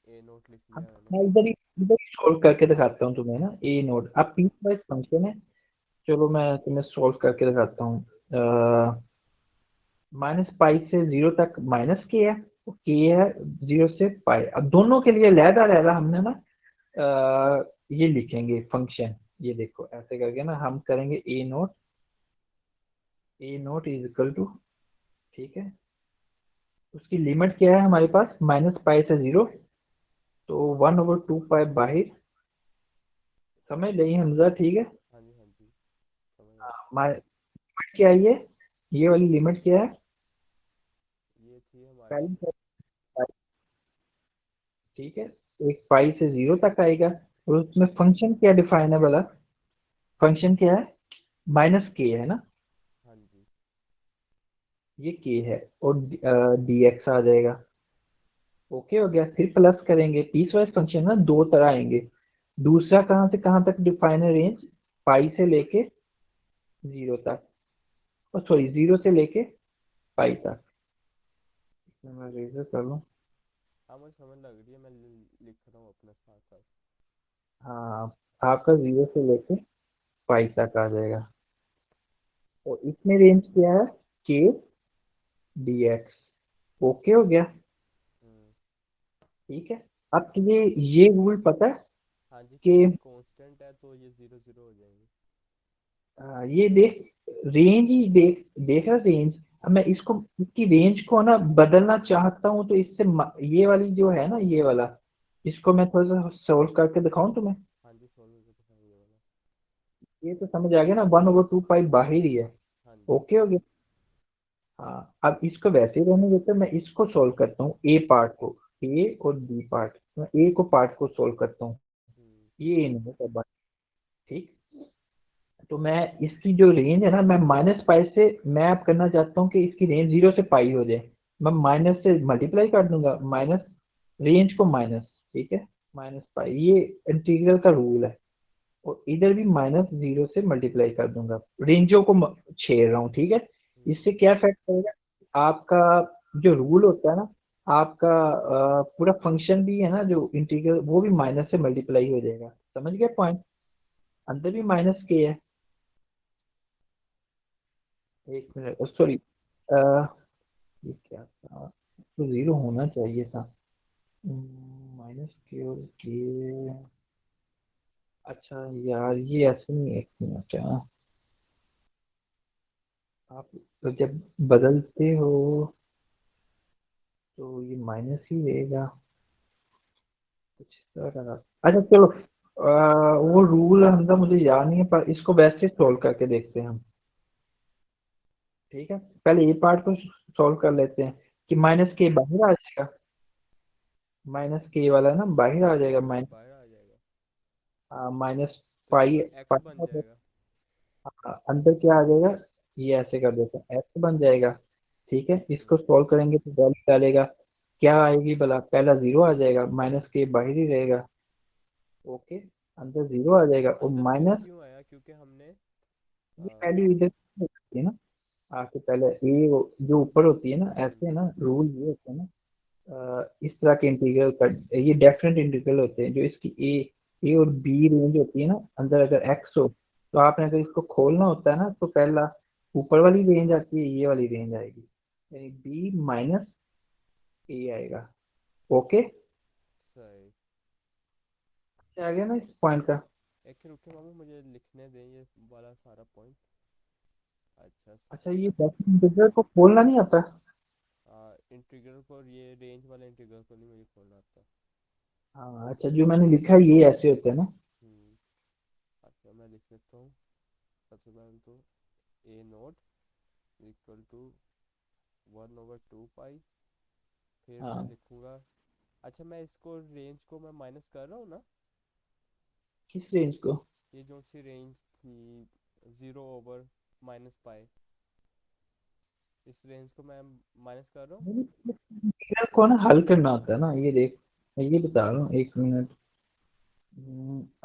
ए नोट लिख लिया मैंने।
मैं इधर ही सोल्व करके दिखाता हूँ तुम्हें ना, ए नोट, अब पीस वाइज फंक्शन है। चलो मैं तुम्हें सोल्व करके दिखाता हूँ। -पाई से 0 तक माइनस के है, के है 0 से पाई, अब दोनों के लिए लहदा लहदा हमने ना ये लिखेंगे फंक्शन, ये देखो ऐसे करके ना हम करेंगे ए नोट इज इक्वल टू, ठीक है, उसकी लिमिट क्या है हमारे पास, -पाई से 0, तो 1/2 पाई बाहिर, समझ रही हमजा, ठीक है।
हाँ जी, हाँ जी, समझ गया।
लिमिट क्या है ये वाली लिमिट क्या है,
ये थी हमारी।
पहली पाई, ठीक है, एक पाई से 0 तक आएगा, और उसमें फंक्शन क्या डिफाइन है भला, फंक्शन क्या है, -के है ना,
हाँ जी।
ये के है, और dx आ जाएगा। ओके हो गया, फिर प्लस करेंगे, पीस वाइज फंक्शन ना दो तरह आएंगे, दूसरा कहाँ से कहाँ तक डिफाइन है रेंज, पाई से लेके 0 तक, और सॉरी 0 से लेके पाई तक, मैं रेजर कर लूँ।
हाँ, मुझे समझ लग रही है, मैं लिख रहा हूँ अपने साथ साथ।
हाँ, आपका 0 से लेके पाई तक आ जाएगा, और इसमें रेंज क्या है, के dx। ओके हो गया,
हम्म।
ठीक है। अब तुझे ये रूल पता है
हाँ जी,
कि
के कांस्टेंट है तो ये जीरो जीरो हो जाएंगे।
ये देख, रेंज ही देख, देख रहा रेंज, अब मैं इसको, इसकी रेंज को ना बदलना चाहता हूँ, तो इससे ये वाली जो है ना, ये वाला, इसको मैं थोड़ा सा सोल्व करके दिखाऊं तुम्हें।
हाँ जी, सोल्व करके दिखाएंगे वाला।
ये तो समझ आ गया ना, 1/2 पाई बाहर ही है।
हाँ जी।
ओके हो गया। हाँ, अब इसको वैसे ही रहने देते हैं, मैं इसको सोल्व करता हूँ, ए पार्ट को, ए और बी पार्ट, मैं ए को पार्ट को सोल्व करता हूँ,
हम्म।
ये ए नहीं है, ठीक। तो मैं इसकी जो रेंज है ना, मैं -पाई से, मैं अब करना चाहता हूँ कि इसकी रेंज 0 से पाई हो जाए, मैं माइनस से मल्टीप्लाई कर दूंगा, माइनस, रेंज को माइनस, ठीक है, -पाई, ये इंटीग्रल का रूल है, और इधर भी -0 से मल्टीप्लाई कर दूंगा, रेंजों को छेड़ रहा हूँ, ठीक है।
हम्म।
इससे क्या इफेक्ट पड़ेगा आपका, जो रूल होता है ना आपका, पूरा फंक्शन भी है ना जो इंटीग्रल, वो भी माइनस से मल्टीप्लाई हो जाएगा। समझ गए पॉइंट? अंदर भी माइनस के है। एक मिनट, सॉरी, ये क्या था, तो जीरो होना चाहिए था। माइनस के और के। अच्छा यार, ये ऐसे नहीं है, एक मिनट, आप तो जब बदलते हो तो ये माइनस ही रहेगा कुछ इस तरह का। अच्छा चलो, वो रूल हमका मुझे याद नहीं है, पर इसको वैसे सॉल्व करके देखते हैं हम। ठीक है, पहले ये पार्ट को सॉल्व कर लेते हैं कि माइनस के बाहर आ जाएगा। माइनस के वाला ना बाहर आ जाएगा,
माइनस के
माइनस,
बाहर आ जाएगा,
माइनस
तो ये
पाई
तो एक्स बन
पाई।
जाएगा।
अंदर क्या आ जाएगा, ये ऐसे कर देते हैं, एक्स बन जाएगा। ठीक है, इसको
हम्म।
सॉल्व करेंगे तो वैल्यू डालेगा, क्या आएगी भला, पहला जीरो आ जाएगा, माइनस के बाहर ही रहेगा। ओके, अंदर जीरो आ जाएगा और
अंदर जीरो
माइनस,
क्यों आया? क्योंकि हमने
ये
आ,
वैल्यू इधर से होती है ना, आके पहले ए जो ऊपर होती है ना,
हाँ
ऐसे है
जी।
ना, रूल ये होता है ना। इस तरह के इंटीग्रल का, ये डेफिनेट इंटीग्रल होते हैं जो इसकी ए और बी रेंज होती है ना, अंदर अगर एक्स हो तो आपने अगर इसको खोलना होता है ना तो पहला ऊपर वाली रेंज आती है, ये वाली रेंज आएगी, यानी बी माइनस ए आएगा। ओके,
सही।
आ गया ना इस पॉइंट का?
एक रुके मामू, मुझे लिखने दें ये वाला सारा पॉइंट। अच्छा
अच्छा,
समझ
ये
गया।
डेफिनेट इंटीग्रल को खोलना नहीं आता?
इंटीग्रल को, ये रेंज वाला इंटीग्रल को नहीं मुझे खोलना आता।
हाँ, अच्छा, जो मैंने लिखा है ये ऐसे होते हैं ना।
हम्म। अच्छा मैं लिख लेता हूँ। सबसे पहले तो ए नोट इक्वल टू 1/2 पाई। फिर मैं
हाँ,
लिखूँगा, अच्छा मैं इसको रेंज को मैं माइनस कर रहा हूँ ना।
किस रेंज को?
ये जो सी रेंज थी 0/-पाई, इस रेंज को मैं माइनस कर रहा हूँ।
इंटीग्रल को ना हल करना होता है ना, ये देख, मैं ये बता रहा हूँ, एक मिनट।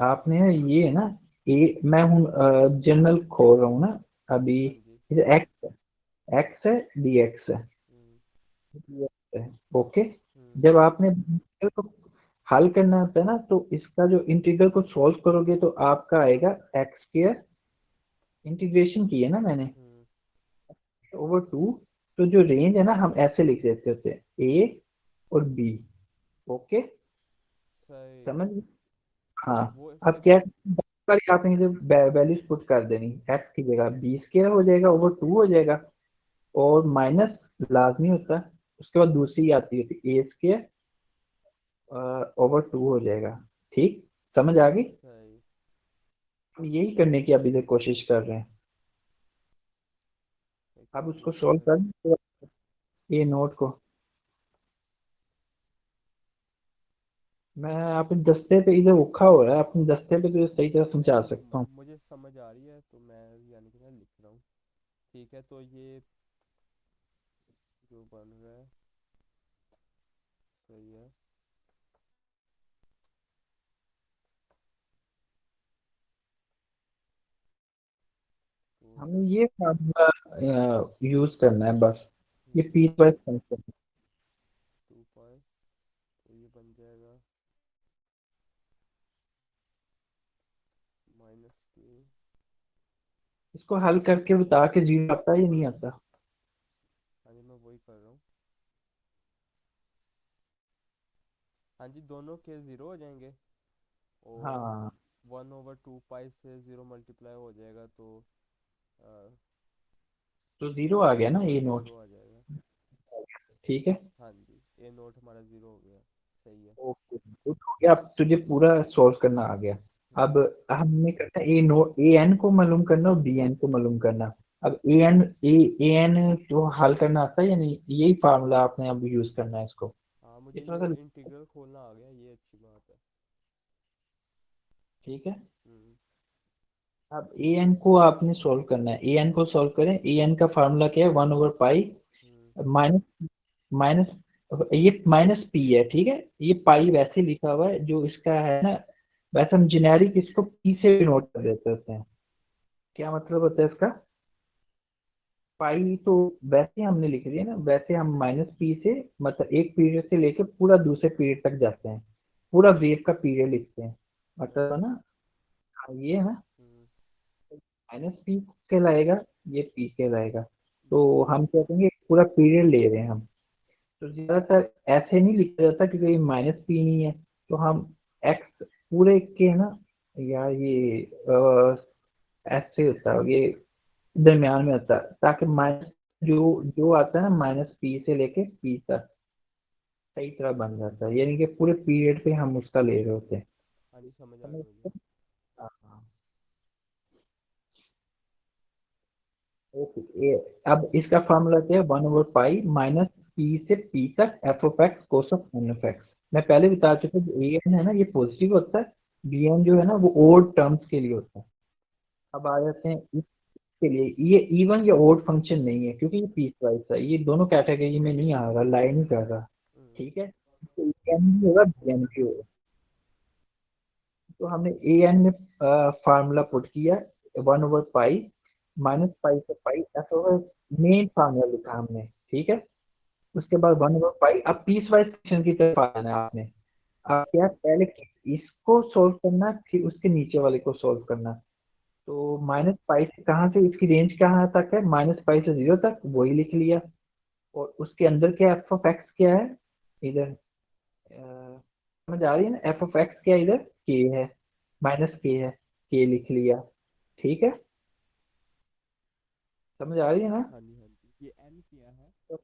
आपने ये है ना, ए मैं हूँ जनरल खोल रहा हूँ ना अभी,
हाँ जी।
एक्स है, एक्स है, डी एक्स है,
हम्म।
dx है। ओके,
हम्म।
जब आपने इंटीग्रल को हल करना होता है ना तो इसका जो इंटीग्रल को सॉल्व करोगे तो आपका आएगा एक्स स्क्वायर, इंटीग्रेशन की है ना मैंने,
हम्म।
Over to. तो जो रेंज है ना हम ऐसे लिख देते होते हैं, ए और बी। ओके,
सही।
समझ? हाँ,
वो
अब
सिर्फ।
क्या, पर आपने जो वैल्यूज पुट कर देनी, एक्स की जगह बी स्क्वायर हो जाएगा, ओवर टू हो जाएगा, और माइनस लाजमी होता है। उसके बाद दूसरी आती है ए स्क्वायर ओवर टू हो जाएगा। ठीक, समझ आ गई?
सही।
हम यही करने की अभी तक कोशिश कर रहे हैं।
एक
अब
मिनट
उसको
रुको
सॉल्व
मैं।
कर, ए नोट को मैं अपने दस्ते पे, इधर रखा हुआ है अपने दस्ते पे, तो सही तरह
नहीं
समझा
नहीं,
सकता हूँ।
मुझे समझ आ रही है तो मैं, यानी कि मैं लिख रहा हूँ। ठीक है, तो ये जो बन रहा है सही है। तो
हमें ये फार्मूला यूज करना है बस, ये पीस वाइज फंक्शन।
2 पाई, तो ये बन जाएगा -के।
इसको हल करके बता के जीरो आता है या नहीं आता?
हाँ जी मैं वही कर रहा हूँ। हाँ जी, दोनों के ज़ीरो हो जाएंगे, और
हाँ,
1/2 पाई से ज़ीरो मल्टीप्लाई हो जाएगा, तो
तो जीरो आ गया ना, ए नोट।
ज़ीरो आ जाएगा।
ठीक है,
हाँ जी, ए नोट हमारा ज़ीरो हो गया। सही है।
ओके, गुड हो गया, अब तुझे पूरा सॉल्व करना आ गया। अब
हम्म।
हमने करना ए नोट, ए एन को मालूम करना और बी एन को मालूम करना। अब ए एन तो हल करना आता है या नहीं, यही फार्मूला आपने अब यूज करना है इसको।
हाँ,
ये
मुझे
थोड़ा
ये
सा,
इंटीग्रल खोलना आ गया, ये अच्छी बात है।
ठीक है।
हम्म।
अब ए एन को आपने सॉल्व करना है, ए एन को सॉल्व करें, ए एन का फार्मूला क्या है, 1/पाई
हम्म।
माइनस, माइनस, ये माइनस पी है, ठीक है। ये पाई वैसे लिखा हुआ है जो इसका है ना, वैसे हम जेनेरिक इसको पी से नोट कर देते होते हैं। क्या मतलब होता है इसका? पाई तो वैसे हमने लिख दिया ना, वैसे हम माइनस पी से मतलब एक पीरियड से लेके पूरा दूसरे पीरियड तक जाते हैं, पूरा वेव का पीरियड लिखते हैं, मतलब है ना। हाँ, ये है ना,
हम्म,
माइनस पी कहलाएगा, ये पी कहलाएगा। तो
बिल्कुल।
हम क्या कहेंगे, पूरा पीरियड ले रहे हैं हम। तो ज्यादातर ऐसे नहीं लिखा जाता क्योंकि माइनस पी नहीं है, तो हम एक्स पूरे के है ना, या ये ऐसे होता है ये, दरमियान में होता है, ताकि माइनस जो जो आता है ना माइनस पी से लेके पी तक सही तरह बन जाता है, यानी कि पूरे पीरियड पे हम उसका ले रहे होते हैं।
हाँ जी, समझ आ
समझ
गया मुझे।
रहे हैं? हाँ। ओके, अब इसका फॉर्मूला क्या है, 1/पाई माइनस पी से पी तक f of x cos of n of x. मैं पहले बता चुका हूँ, ए एन है ना ये पॉजिटिव होता है, बी एन जो है ना वो ओड टर्म्स के लिए होता है। अब आ जाते हैं इसके लिए, ये इवन या ओड फंक्शन नहीं है क्योंकि ये पीस वाइज है, ये दोनों कैटेगरी में नहीं आ रहा, लाइन नहीं कर रहा।
हम्म,
ठीक है, तो ए एन भी होगा बी एन भी होगा। तो हमने ए एन में फार्मूला पुट किया, 1/पाई माइनस पाई से पाई एफ ओवर, मेन फार्मूला लिखा हमने। ठीक है, उसके बाद 1/पाई, अब पीस वाइज फंक्शन की तरफ आना है आपने। अब क्या है, पहले इसको सोल्व करना, फिर उसके नीचे वाले को सोल्व करना। तो माइनस पाई से कहाँ से, इसकी रेंज कहाँ तक है, माइनस पाई से 0 तक, वही लिख लिया। और उसके अंदर क्या एफ ऑफ एक्स क्या है, इधर समझ आ रही है ना, एफ ऑफ एक्स क्या है इधर, के है, माइनस के है, के लिख लिया। ठीक है, समझ आ रही है ना।
हाँ जी, हाँ जी, ये एन क्या है?
तो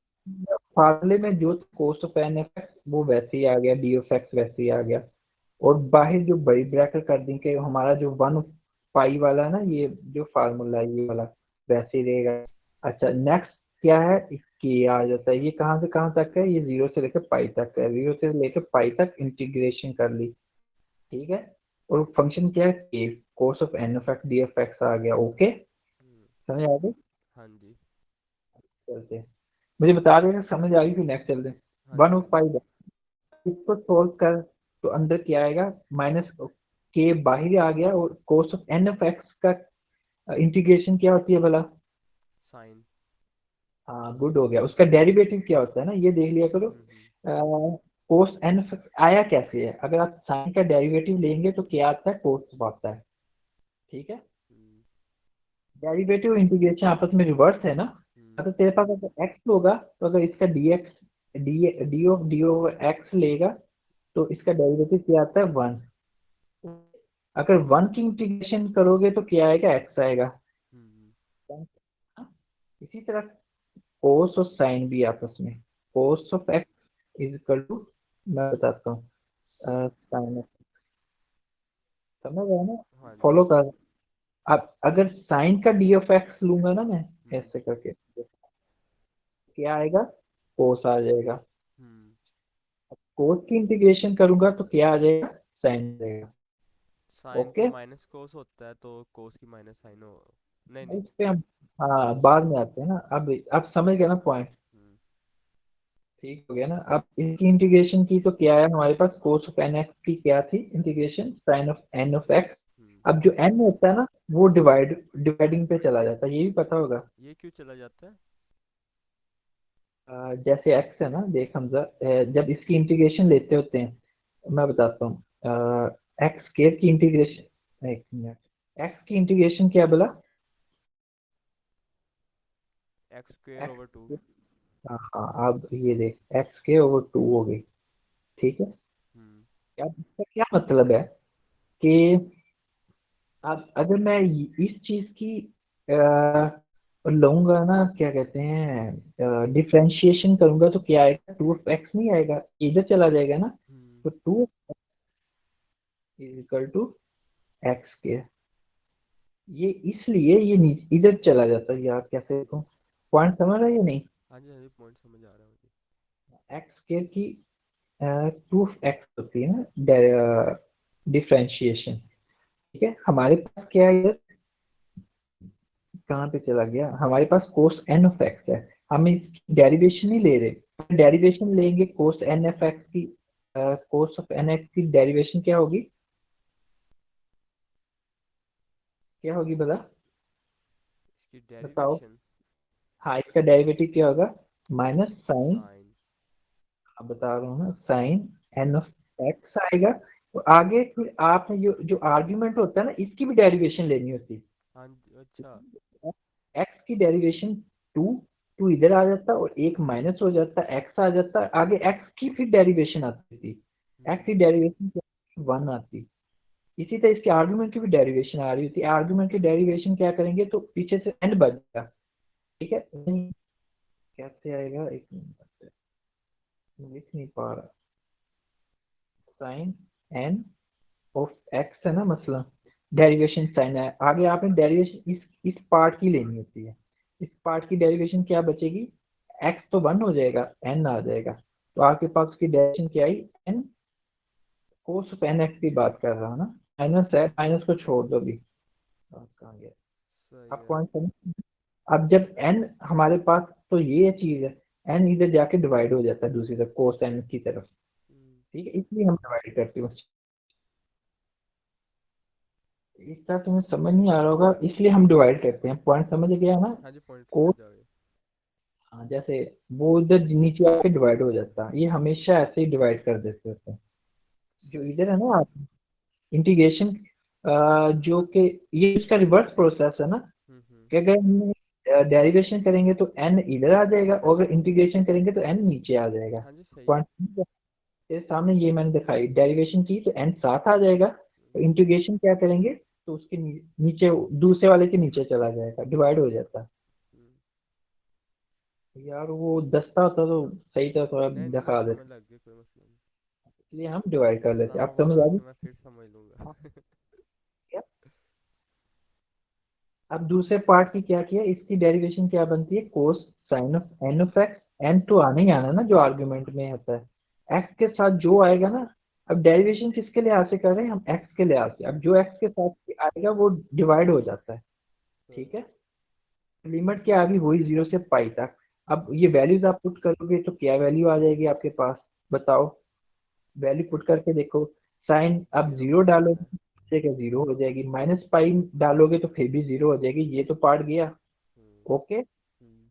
फार्मूले में जो cos of n f x वो वैसे ही आ गया, डी ऑफ एक्स वैसे ही आ गया। और बाहर जो बड़ी ब्रैकेट कर दी कि हमारा जो 1 पाई वाला है ना, ये जो फार्मूला है ये वाला वैसे ही रहेगा। अच्छा, नेक्स्ट क्या है, के आ जाता है, ये कहाँ से कहाँ तक है, ये 0 से लेकर पाई तक है, 0 से लेकर पाई तक इंटीग्रेशन कर ली। ठीक है, और फंक्शन क्या है, के cos of n of x d of x आ गया। ओके,
हम्म,
समझ आ गई।
हाँ जी,
चलते हैं, मुझे बता देगा समझ आ गई, फिर नेक्स्ट चलते हैं।
हाँ
वन
जी,
ऑफ
हाँ जी।
पाई, इसको सोल्व कर, तो अंदर क्या आएगा, माइनस के बाहर आ गया, और cos of n of x का इंटीग्रेशन क्या होती है भला।
साइन।
हाँ, गुड हो गया, उसका डेरिवेटिव क्या होता है ना, ये देख लिया करो।
हम्म,
कोस एन ऑफ एक्स आया कैसे है, अगर आप साइन का डेरिवेटिव लेंगे तो क्या आता है, कोस आता है। ठीक है,
हम्म,
डेरिवेटिव इंटीग्रेशन आपस में रिवर्स है ना।
हम्म,
अगर तेरे पास अगर एक्स होगा, तो अगर इसका D x, D over x लेगा, तो इसका डेरिवेटिव क्या आता है, 1। अगर 1 की इंटीग्रेशन करोगे तो क्या आएगा, एक्स आएगा।
हम्म,
इसी तरह कोस और साइन भी आपस में, cos of x is equal to, मैं बताता हूँ, साइन, समझ रहे हैं ना,
हाँ जी,
फॉलो कर। अब अगर साइन का डी ऑफ एक्स लूंगा ना मैं,
हम्म,
ऐसे करके, क्या आएगा, कोस आ जाएगा।
हम्म।
कोस की इंटीग्रेशन करूंगा तो क्या आ जाएगा, साइन आ जाएगा।
साइन तो
ओके,
माइनस कोस होता है, तो कोस की माइनस साइन हो। नहीं, नहीं।
इस पे हम, हाँ बाद में आते हैं ना, अब समझ गए ना पॉइंट।
हम्म,
ठीक हो गया ना, अब इसकी इंटीग्रेशन की तो क्या है हमारे पास, कोस ऑफ एन एक्स की क्या थी integration, sine of n of x.
Hmm.
अब जो एन होता है ना, वो डिवाइडिंग पे चला जाता है, ये भी पता होगा।
ये क्यों चला जाता है?
जैसे एक्स है ना, देख हमजा, जब इसकी इंटीग्रेशन लेते होते हैं, मैं बताता हूँ, एक्स स्केयर की इंटीग्रेशन, एक मिनट, एक्स की इंटीग्रेशन क्या बोला,
x square over two.
X, हाँ हाँ, अब ये देख एक्स स्केयर ओवर 2 हो गई। ठीक है,
हम्म,
क्या इसका क्या मतलब है कि अब अगर मैं इस चीज की लूंगा ना, क्या कहते हैं, डिफ्रेंशिएशन करूंगा, तो क्या आएगा, 2 एक्स नहीं आएगा, इधर चला जाएगा ना।
हम्म।
तो 2 इज इक्वल टू एक्स के, ये इसलिए ये इधर चला जाता है यार, कैसे देखो, पॉइंट समझ रहा है या नहीं।
हाँ जी, हाँ जी, पॉइंट समझ आ रहा है मुझे।
एक्स के की 2 एक्स होती है ना डिफ्रेंशिएशन। ठीक है, हमारे पास क्या है इधर, कहाँ पे चला गया, हमारे पास कोस एन ऑफ एक्स है, हम इसकी डेरिवेशन नहीं ले रहे, डेरिवेशन लेंगे कोस एन एफ एक्स की, कोस ऑफ एन एक्स की डेरिवेशन क्या होगी, क्या होगी बता,
इसकी
बताओ।
डेरिवेशन।
हाँ, इसका डेरिवेटिव क्या होगा, माइनस साइन,
साइन।
अब बता रहा हूँ ना, साइन एन ऑफ एक्स आएगा। और आगे फिर आपने जो जो आर्ग्यूमेंट होता है ना, इसकी भी डेरिवेशन लेनी होती है।
हाँ अच्छा।
एक्स की डेरिवेशन टू, टू इधर आ जाता और एक माइनस हो जाता, एक्स आ जाता, आगे एक्स की फिर डेरिवेशन आती थी, एक्स
हम्म।
की डेरिवेशन वन आती। इसी तरह इसके आर्गुमेंट की भी डेरिवेशन आ रही होती है, आर्गुमेंट की डेरिवेशन क्या करेंगे तो पीछे से एन बचेगा। ठीक है, कैसे आएगा, एक मिनट, लिख नहीं पा रहा, साइन एन ऑफ एक्स है ना मसला, डेरिवेशन साइन है, आगे आपने डेरिवेशन इस पार्ट की लेनी होती है। इस पार्ट की डेरिवेशन क्या बचेगी, एक्स तो वन हो जाएगा, एन आ जाएगा, तो आपके पास उसकी डेरिवेशन क्या आई, n cos of n x की बात कर रहा हूँ ना, माइनस है, माइनस को छोड़ दो भी, कहाँ गया,
सही
अब
है।
पॉइंट समझ। अब जब एन हमारे पास, तो ये चीज है, एन इधर जाके डिवाइड हो जाता है दूसरी तरफ कोस एन की तरफ।
हम्म।
ठीक है, इसलिए हम डिवाइड करते हैं। इसका तुम्हें समझ नहीं आ रहा होगा, इसलिए हम डिवाइड करते हैं, पॉइंट समझ गया ना।
हाँ जी, पॉइंट
कोस,
समझ जाओगे।
हाँ, जैसे वो उधर नीचे आके डिवाइड हो जाता है, ये हमेशा ऐसे ही डिवाइड कर देते होते हैं। जो
सही
इधर
है।
है ना आप, इंटीग्रेशन, जो कि ये इसका रिवर्स प्रोसेस है ना,
हम्म।
कि अगर हम डेरिवेशन करेंगे तो एन इधर आ जाएगा, और अगर इंटीग्रेशन करेंगे तो एन नीचे आ जाएगा।
हाँ जी, सही है।
पॉइंट के सामने ये मैंने दिखाई, डेरिवेशन की तो एन साथ आ जाएगा, तो
हम्म।
इंटीग्रेशन क्या करेंगे तो उसके नीचे, दूसरे वाले के नीचे चला जाएगा, डिवाइड हो जाता है।
हम्म।
यार वो दस्ता होता तो सही था, थोड़ा
नहीं नहीं, मैं
दिखा
समझ
देते,
लग गया, कोई मसला नहीं।
इसलिए हम डिवाइड कर लेते, अब
इस्लामाबाद
समझ आ
आके
गई।
मैं फिर समझ लूंगा।
अब दूसरे पार्ट की क्या किया, इसकी डेरिवेशन क्या बनती है, cos sine of n of x, n तो आने ही आना ना जो आर्गुमेंट में होता है, एक्स के साथ जो आएगा ना, अब डेरिवेशन किसके लिहाज से कर रहे हैं हम, एक्स के लिहाज से, अब जो एक्स के साथ आएगा वो डिवाइड हो जाता है। ठीक है, लिमिट क्या आ गई, वही जीरो से पाई तक। अब ये वैल्यूज आप पुट करोगे तो क्या वैल्यू आ जाएगी आपके पास, बताओ, वैल्यू पुट करके देखो, साइन अब
जीरो
जीरो
पॉइंट वन
डालोगे
है।
तो जीरो हो जाएगी, माइनस पाई डालोगे तो फिर भी जीरो हो जाएगी, ये तो पार्ट गया।
हम्म।
ओके,
हम्म।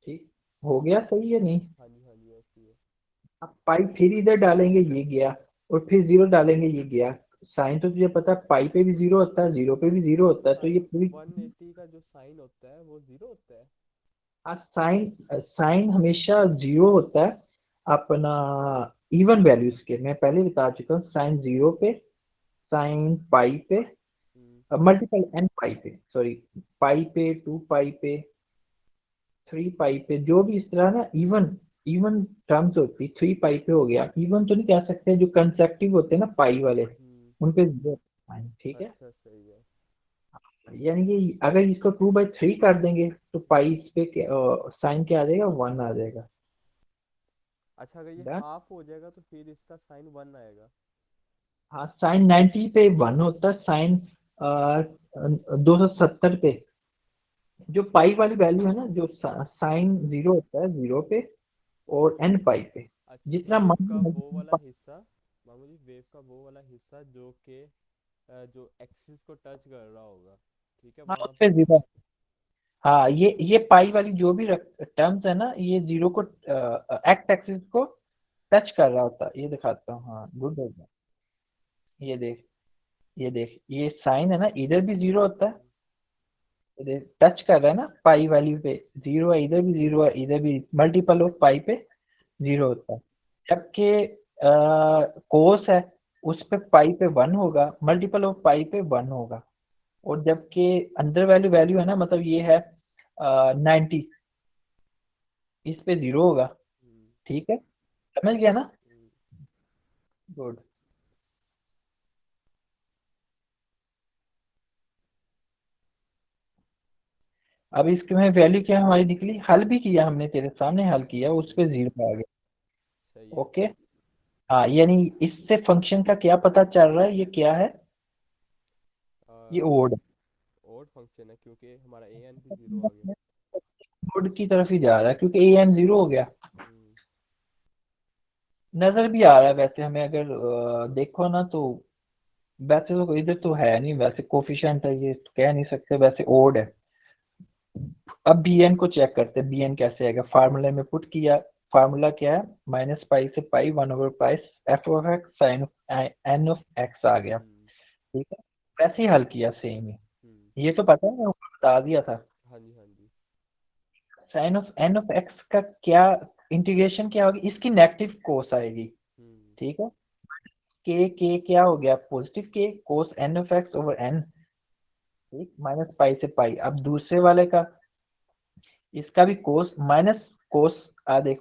ठीक, हो गया सही है नहीं।
हाँ जी, हाँ जी, ऐसी है।
अब पाई फिर इधर डालेंगे ये गया, और फिर जीरो डालेंगे ये गया, साइन तो तुझे पता है पाई पे भी जीरो होता है, जीरो पे भी जीरो
अच्छा,
होता है, तो ये
साइन
पूरी,
180 का जो साइन होता है वो जीरो होता है।
साइन, साइन हमेशा जीरो होता है अपना, इवन वैल्यूज के, मैं पहले बता चुका हूँ, साइन जीरो पे, साइन पाई पे,
हम्म।
मल्टीपल एन पाई पे, सॉरी, पाई पे, टू पाई पे, थ्री पाई पे, जो भी इस तरह ना इवन, इवन टर्म्स होती, थ्री पाई पे हो गया, इवन तो नहीं कह सकते, जो कंसेक्टिव होते हैं ना पाई वाले,
हम्म।
उन पे जीरो आए, ठीक है।
अच्छा, सही है।
यानी कि अगर इसको टू बाई थ्री कर देंगे तो पाई पे साइन क्या आ जाएगा, वन आ जाएगा।
अच्छा, अगर ये
डन।
हाफ हो जाएगा तो फिर इसका साइन वन आएगा।
हाँ, साइन 90 पे वन होता है, साइन 270 पे, जो पाई वाली वैल्यू है ना, जो साइन जीरो होता है जीरो पे और एन पाई पे,
अच्छा,
जितना
वेव का
मान,
वो वाला हिस्सा, मामू जी, वेव का वो वाला हिस्सा जो कि जो एक्सिस को टच कर रहा होगा, ठीक है,
हाँ उस
वहां
पे
पे।
जीरो, हाँ ये पाई वाली जो भी टर्म्स है ना, ये जीरो को, एक्स एक्सिस को टच कर रहा होता है, ये दिखाता हूँ, हाँ गुड हो गया, ये देख, ये देख, ये साइन है ना, इधर भी जीरो होता है,
हम्म।
ये देख टच कर रहा है ना पाई वैल्यू पे, जीरो है, इधर भी जीरो है, इधर भी, मल्टीपल ऑफ पाई पे जीरो होता है। जबकि कोस है, उस पे पाई पे वन होगा, मल्टीपल ऑफ पाई पे वन होगा, और जबकि अंदर वैल्यू वैल्यू है ना, मतलब ये है 90, इस पे जीरो होगा।
हम्म।
ठीक है, समझ गया ना,
हम्म।
गुड। अब इसके में वैल्यू क्या हमारी निकली, हल भी किया हमने, तेरे सामने हल किया, उस पे जीरो आ गया।
सही है।
ओके, हाँ, यानी इससे फंक्शन का क्या पता चल रहा है, ये क्या है, ये ओड,
ओड फंक्शन है क्योंकि हमारा ए एन भी जीरो आ गया।
ओड की तरफ ही जा रहा है, क्योंकि ए एन जीरो हो गया,
हम्म।
नजर भी आ रहा है वैसे हमें, अगर देखो ना तो, वैसे तो इधर तो है नहीं, वैसे कोफिशिएंट है ये, तो कह नहीं सकते, वैसे ओड है। अब bn को चेक करते हैं, bn कैसे आएगा, फार्मूले में पुट किया, फार्मूला क्या है, माइनस पाई से पाई 1/पाई f of x sine of n of x आ गया।
हम्म।
ठीक है, वैसे ही हल किया सेम ही।
हम्म।
ये तो पता है, मैं ऊपर बता दिया था।
हाँ जी, हाँ जी।
Sine of n of x का क्या इंटीग्रेशन क्या होगी, इसकी नेगेटिव कोस आएगी।
हम्म।
ठीक है, के क्या हो गया, पॉजिटिव के cos n of x over n, ठीक, माइनस पाई से पाई। अब दूसरे वाले का, इसका भी कोस माइनस कोस, आ देख,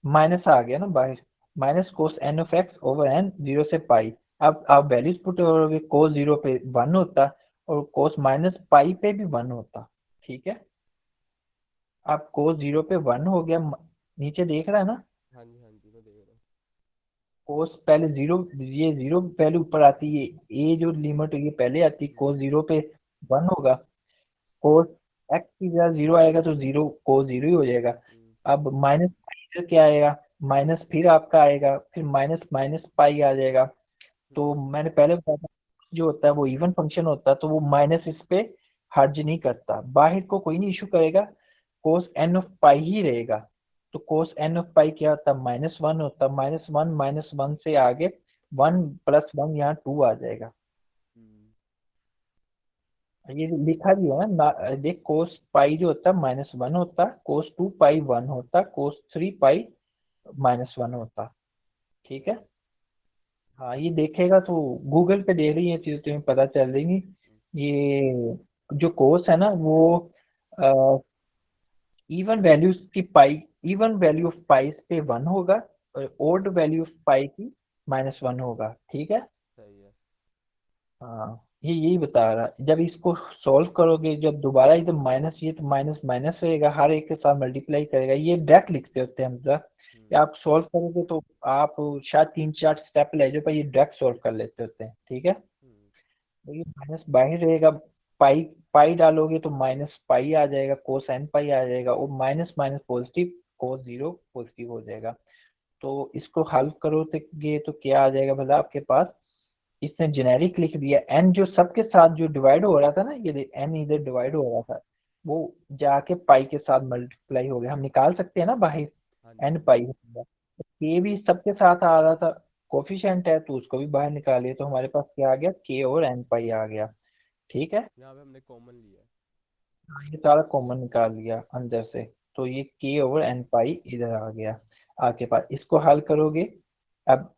माइनस आ गया ना बाहर, minus cos n of x over n 0 से पाई। अब आप वैल्यूज पुट करोगे, कोस 0 पे 1 होता और कोस माइनस पाई पे भी 1 होता। ठीक है, अब कोस 0 पे 1 हो गया, नीचे देख रहा है ना,
हाँ जी, हाँ जी, मैं देख रहा हूँ।
कोस पहले 0, ये 0 पहले ऊपर आती है, ये जो लिमिट ये पहले आती, कोस 0 पे 1 होगा, कोस एक्स की जगह 0 आएगा तो 0 कोस 0 ही हो जाएगा।
हम्म।
अब माइनस पाई क्या आएगा, माइनस फिर आपका आएगा, फिर माइनस माइनस पाई आ जाएगा। तो
हम्म।
मैंने पहले बताया था, जो होता है वो इवन फंक्शन होता है, तो वो माइनस इस पे हर्ज नहीं करता, बाहर को कोई नहीं इशू करेगा, कोस एन ऑफ पाई ही रहेगा। तो कोस एन ऑफ पाई क्या होता है, -1 होता है, -1 से आगे 1 + 1 यहाँ 2 आ जाएगा।
हम्म।
ये लिखा भी है देख, कोस पाई जो होता है -1 होता, कोस 2 पाई 1 होता, कोस 3 पाई -1 होता। ठीक है, हाँ ये देखेगा तो गूगल पे देख रही है चीज, तुम्हें पता चल जाएगी। ये जो कोर्स है ना वो इवन वैल्यूज की पाई, इवन वैल्यू ऑफ पाई पे 1 होगा, और ओड वैल्यू ऑफ पाई की -1 होगा। ठीक है,
सही है।
हाँ ये यही बता रहा है। जब इसको सॉल्व करोगे, जब दोबारा इधर माइनस, ये तो माइनस माइनस रहेगा, हर एक के साथ मल्टीप्लाई करेगा, ये डायरेक्ट लिखते होते हैं हम सर।
हम्म।
या आप सॉल्व करोगे तो आप शायद 3-4 स्टेप ले जाओ, पर ये डायरेक्ट सॉल्व कर लेते होते हैं। ठीक है,
हम्म।
देखिए माइनस बाहर रहेगा, पाई पाई डालोगे तो माइनस पाई आ जाएगा, कोस एन पाई आ जाएगा, और माइनस माइनस पॉजिटिव, कोस 0 पॉजिटिव हो जाएगा। तो इसको हल करोगे तो क्या आ जाएगा भला आपके पास, इसने जेनेरिक लिख दिया, एन जो सबके साथ जो डिवाइड हो रहा था ना, ये एन इधर डिवाइड हो रहा था, वो जाके पाई के साथ मल्टीप्लाई हो गया, हम निकाल सकते हैं ना बाहर,
हाँ
एन
जी।
पाई हो गया। के भी सबके साथ आ रहा था, कोफिशिएंट है तो उसको भी बाहर निकालिए, तो हमारे पास क्या आ गया, के और एन पाई आ गया। ठीक है,
यहाँ पे हमने कॉमन लिया है।
ये सारा कॉमन निकाल लिया अंदर से, तो ये के ओवर एन पाई इधर आ गया आपके पास। इसको हल करोगे, अब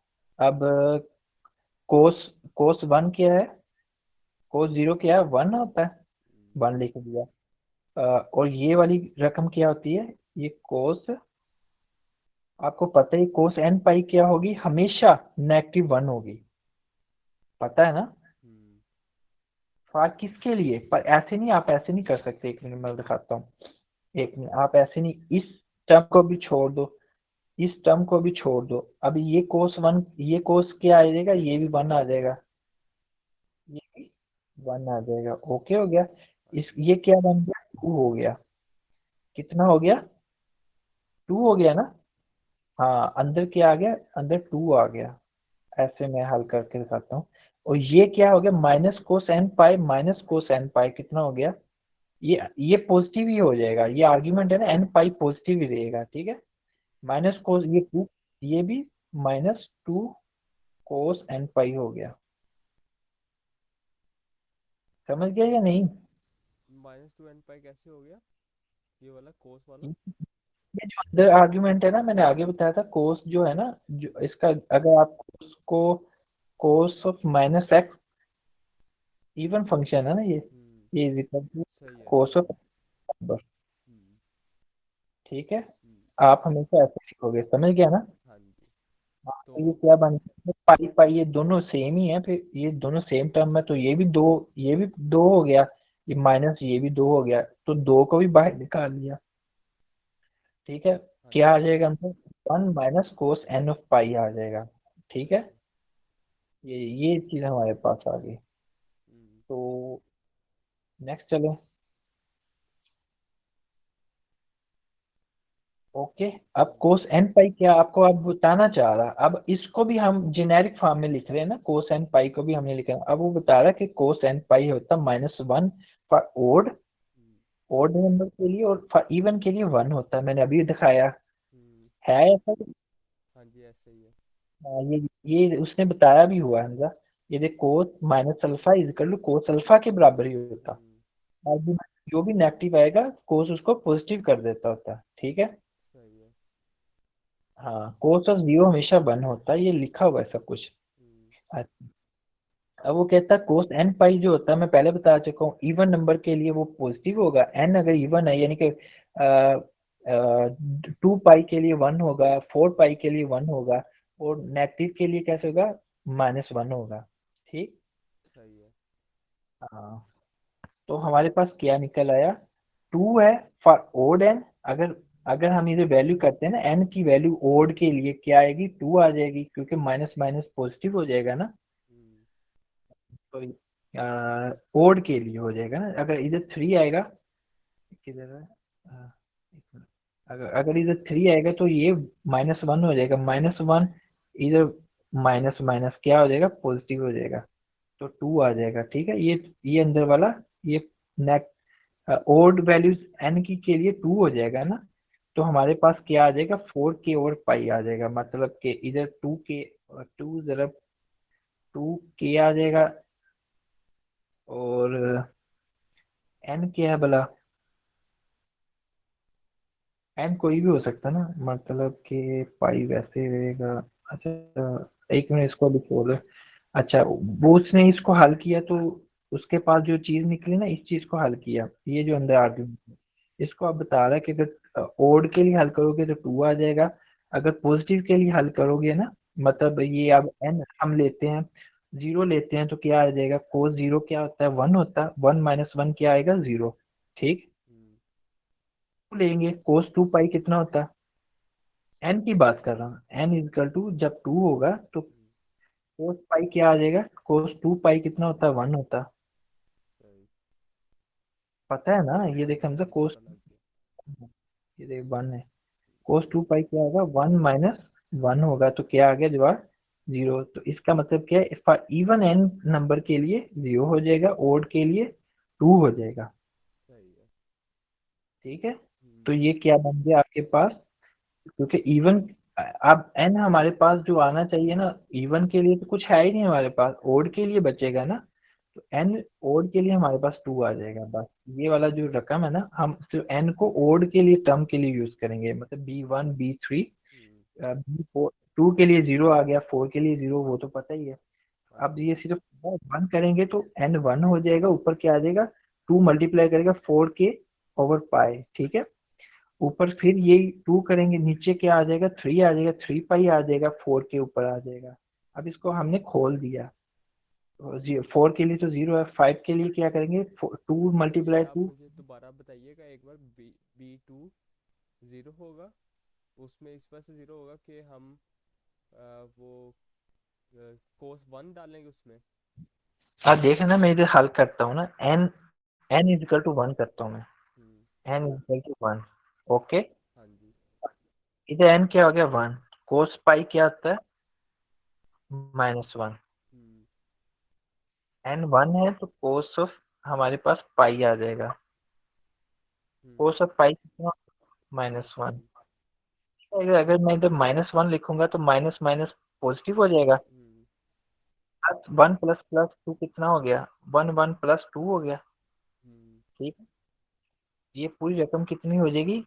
कोस कोस 1 क्या है, कोस 0 क्या है, 1 होता है,
हम्म।
1 लिख दिया। और ये वाली रकम क्या होती है, ये कोस, आपको पता है कोस एन पाई क्या होगी, हमेशा -1 होगी, पता है ना।
हम्म।
फर्क किसके लिए, पर ऐसे नहीं, आप ऐसे नहीं कर सकते, एक मिनट मैं दिखाता हूँ, एक मिनट, आप ऐसे नहीं, इस टर्म को भी छोड़ दो, इस टर्म को भी छोड़ दो, अब ये कोस 1, ये कोस क्या आ जाएगा, ये भी 1 आ जाएगा, ये भी 1 आ जाएगा, ओके हो गया।
हाँ
इस
जी।
ये क्या बन गया, 2 हो गया, कितना हो गया, 2 हो गया ना। हाँ अंदर क्या आ गया, अंदर 2 आ गया। ऐसे मैं हल करके दिखाता हूँ। और ये क्या हो गया, माइनस कोस एन पाई, माइनस कोस एन पाई कितना हो गया, ये पॉजिटिव ही हो जाएगा, ये आर्ग्यूमेंट है ना, एन पाई पॉजिटिव ही रहेगा। ठीक है, माइनस कोस ये 2, ये भी -2 कोस एन पाई हो गया, समझ गया या नहीं।
-2 n पाई कैसे हो गया, ये वाला कोस वाला?
ये जो अंदर आर्ग्यूमेंट है ना, मैंने आगे बताया था, कोस जो है ना, जो इसका, अगर आप उसको cos of -x, even function है ना
हम्म।
ये इज इक्वल टू
सही है।
कोस ऑफ,
हम्म।
ठीक है,
हम्म।
आप हमेशा ऐसे लिखोगे, समझ गया ना।
हाँ जी।
हाँ,
तो
तो ये क्या बन गया, पाई पाई ये दोनों सेम ही है, फिर ये दोनों सेम टर्म है, तो ये भी दो, ये भी 2 हो गया, ये माइनस ये भी 2 हो गया, तो 2 को भी बाहर निकाल लिया। ठीक है,
हाँ
क्या
जी।
आ जाएगा हमको, 1 माइनस कोस एन ऑफ पाई आ जाएगा। ठीक
सही
है,
है।
ये चीज हमारे पास आ गई।
हम्म।
तो नेक्स्ट चलो, ओके। अब
हम्म।
कोस एन पाई क्या आपको अब बताना चाह रहा, अब इसको भी हम जेनेरिक फॉर्म में लिख रहे हैं ना, कोस एन पाई को भी हमने लिखा है, अब वो बता रहा है कि कोस एन पाई होता -1 फॉर ओड,
हम्म।
ओड नंबर के लिए और इवन के लिए 1 होता है, मैंने अभी दिखाया।
हम्म।
है ऐसा?
हाँ जी, ऐसा ही है।
हाँ, ये उसने बताया भी हुआ है हमजा। ये देख, cos minus alpha is equal to cos alpha के बराबर ही होता।
हम्म।
आर्गुमेंट जो भी नेगेटिव आएगा कोस उसको पॉजिटिव कर देता होता है, ठीक है।
सही है।
हाँ, कोस ऑफ जीरो हमेशा 1 होता है, ये लिखा हुआ है सब कुछ।
हम्म।
अच्छा, अब वो कहता है कोस एन पाई जो होता है, मैं पहले बता चुका हूँ, इवन नंबर के लिए वो पॉजिटिव होगा, एन अगर इवन है, यानी कि 2 पाई के लिए 1 होगा, 4 पाई के लिए 1 होगा, और नेगेटिव के लिए कैसे होगा, -1 होगा, ठीक।
सही है।
हाँ, तो हमारे पास क्या निकल आया, 2 है फॉर ओड एन। अगर अगर हम इसे वैल्यू करते हैं ना, एन की वैल्यू ओड के लिए क्या आएगी, 2 आ जाएगी, क्योंकि माइनस माइनस पॉजिटिव हो जाएगा ना।
हम्म।
तो ओड के लिए हो जाएगा ना, अगर इधर 3 आएगा, किधर है, एक मिनट। अगर अगर इधर 3 आएगा तो ये -1 हो जाएगा, -1 इधर, माइनस माइनस क्या हो जाएगा, पॉजिटिव हो जाएगा, तो 2 आ जाएगा, ठीक है। ये अंदर वाला, ये नेक ओड वैल्यूज एन की के लिए 2 हो जाएगा ना। तो हमारे पास क्या आ जाएगा, 4 के और पाई आ जाएगा, मतलब कि इधर 2 के, 2 जरा 2 के आ जाएगा, और एन क्या है भला, एन कोई भी हो सकता है ना, मतलब कि पाई वैसे रहेगा। अच्छा, एक मिनट, इसको अभी छोड़ दो। अच्छा, वो उसने इसको हल किया तो उसके पास जो चीज निकली ना, इस चीज को हल किया, ये जो अंदर आर्ग्यूमेंट है, इसको आप बता रहा है कि अगर ओड के लिए हल करोगे तो 2 आ जाएगा, अगर पॉजिटिव के लिए हल करोगे ना, मतलब ये अब एन हम लेते हैं, 0 लेते हैं, तो क्या आ जाएगा, कोस 0 क्या होता है, 1 होता है, 1 - 1 क्या आएगा, 0, ठीक।
हम्म।
लेंगे कोस 2 पाई कितना होता है, एन की बात कर रहा हूँ, एन इजकल टू जब 2 होगा तो
हम्म।
कोस पाई क्या आ जाएगा, कोस 2 पाई कितना होता है, 1 होता है।
सही।
पता है ना, ये देख,
हाँ
हमसे
जी,
कोस,
पता लग गया।
ये देख 1 है, कोस 2 पाई क्या होगा, 1 - 1 होगा, तो क्या आ गया जवाब, 0। तो इसका मतलब क्या है, इवन एन नंबर के लिए 0 हो जाएगा, ओड के लिए 2 हो जाएगा,
सही है।
ठीक है। तो
हम्म।
ये क्या बन गया आपके पास, क्योंकि इवन, अब एन हमारे पास जो आना चाहिए ना, इवन के लिए तो कुछ है ही नहीं हमारे पास, ओड के लिए बचेगा ना, तो एन ओड के लिए हमारे पास 2 आ जाएगा बस। ये वाला जो रकम है ना, हम सिर्फ एन को ओड के लिए टर्म के लिए यूज करेंगे, मतलब B1 B3,
हम्म।
B4, 2 के लिए 0 आ गया, 4 के लिए 0, वो तो पता ही है।
हाँ
अब
जी।
ये सिर्फ 1 करेंगे तो एन 1 हो जाएगा, ऊपर क्या आ जाएगा, 2 मल्टीप्लाई करेगा 4 के ओवर पाई, ठीक है। ऊपर फिर ये 2 करेंगे, नीचे क्या आ जाएगा, 3 आ जाएगा, 3 पाई आ जाएगा, 4 के ऊपर आ जाएगा। अब इसको हमने खोल दिया, 4 के लिए तो 0 है, 5 के लिए क्या करेंगे, 2
अच्छा, ये
मल्टीप्लाई
आप
2।
मुझे दोबारा बताइएगा एक बार। B2 ज़ीरो होगा, उसमें इस वजह से ज़ीरो होगा कि हम वो कोस वन डालेंगे उसमें।
अब देख ना, मैं इधर हल करता हूँ ना, एन एन इजकल टू 1 करता हूँ मैं,
hmm.
N equal to 1, okay.
हाँ जी।
इधर एन क्या हो गया, 1, कोस पाई क्या आता है, -1,
हम्म।
एन 1 है तो कोस ऑफ हमारे पास पाई आ जाएगा,
हम्म।
कोस ऑफ पाई कितना,
माइनस
-1।
वन
अगर अगर मैं इधर -1 लिखूंगा तो माइनस माइनस पॉजिटिव हो जाएगा,
हम्म।
1 प्लस प्लस 2 कितना हो गया, 1 1 + 2 हो गया,
हम्म।
ठीक है। ये पूरी रकम कितनी हो जाएगी,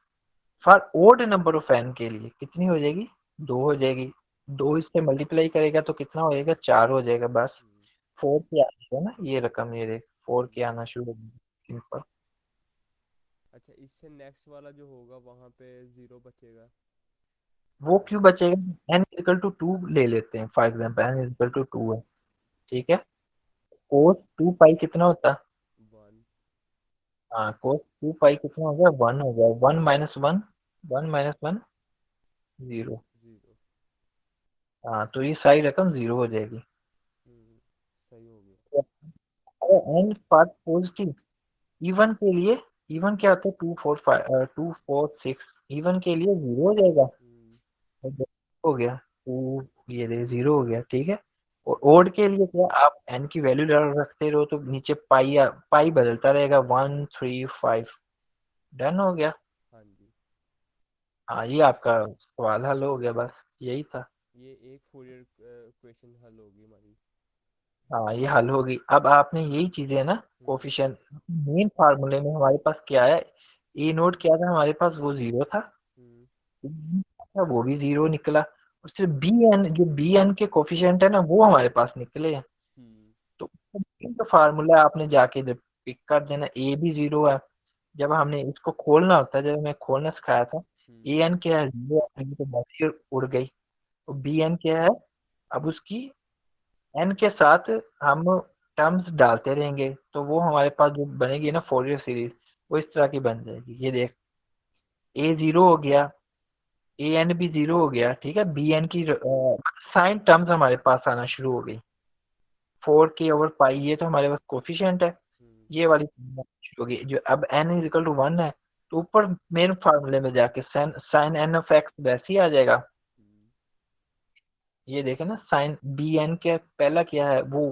for odd number of n के लिए कितनी हो जाएगी, 2 हो जाएगी। 2 इससे मल्टीप्लाई करेगा तो कितना हो जाएगा, 4 हो जाएगा बस।
हम्म।
4 के आ जाएगा ना ये रकम, ये देख 4 के
हम्म।
आना शुरू हो गया, सिंपल।
अच्छा, इससे नेक्स्ट वाला जो होगा वहाँ पे ज़ीरो बचेगा।
वो क्यों बचेगा, एन इक्वल टू 2 ले लेते हैं for example, n equal to 2 है, ठीक है। कोस 2 पाई कितना होता है,
वन।
हाँ, कोस 2 पाई कितना हो गया, 1 हो गया, 1 - 1, 1 - 1 0।
ज़ीरो।
हाँ, तो ये सारी रकम 0 हो जाएगी।
हम्म। सही हो गया।
अगर एन पार्ट पॉजिटिव, इवन के लिए, इवन क्या होता है, 2 4 5, 2 4 6, इवन के लिए 0 हो जाएगा,
हम्म।
और हो गया 2, ये 0 हो गया, ठीक है। और ओड के लिए क्या, आप एन की वैल्यू रखते रहो तो नीचे पाई पाई बदलता रहेगा, 1 3 5, डन हो गया।
हाँ जी।
हाँ, ये आपका सवाल हल हो गया, बस यही था।
ये एक फोरियर क्वेश्चन हल होगी हमारी।
हाँ, ये हल होगी। अब आपने यही चीजें ना,
हम्म।
कोफिशिएंट मेन फार्मूले में हमारे पास क्या है, ए नोट क्या था हमारे पास, वो जीरो था।
हम्म।
वो भी जीरो निकला। और सिर्फ बी एन, जो बी एन के कोफिशिएंट है ना, वो हमारे पास निकले हैं।
हम्म।
तो इनका फार्मूला आपने जाके जब पिक कर देना, ए भी जीरो है। जब हमने इसको खोलना होता है, जब हमें खोलना सिखाया था, ए
हम्म।
एन क्या है, जीरो है, तो बस ही उड़ गई। तो बी एन क्या है, अब उसकी एन के साथ हम टर्म्स डालते रहेंगे, तो वो हमारे पास जो बनेगी ना फोरियर सीरीज, वो इस तरह की बन जाएगी। ये देख, ए जीरो हो गया, ए एन भी जीरो हो गया, ठीक है। बी एन की साइन टर्म्स हमारे पास आना शुरू हो गई। 4k/पाई, ये तो हमारे पास कोफिशिएंट है।
हम्म।
ये वाली term आनी शुरू हो गई, जो अब एन इज इक्वल टू 1 है। तो ऊपर मेन फार्मूले में जाके sine sine n of x वैसे ही आ जाएगा।
हम्म।
ये देखे ना, साइन बी एन के पहला क्या है वो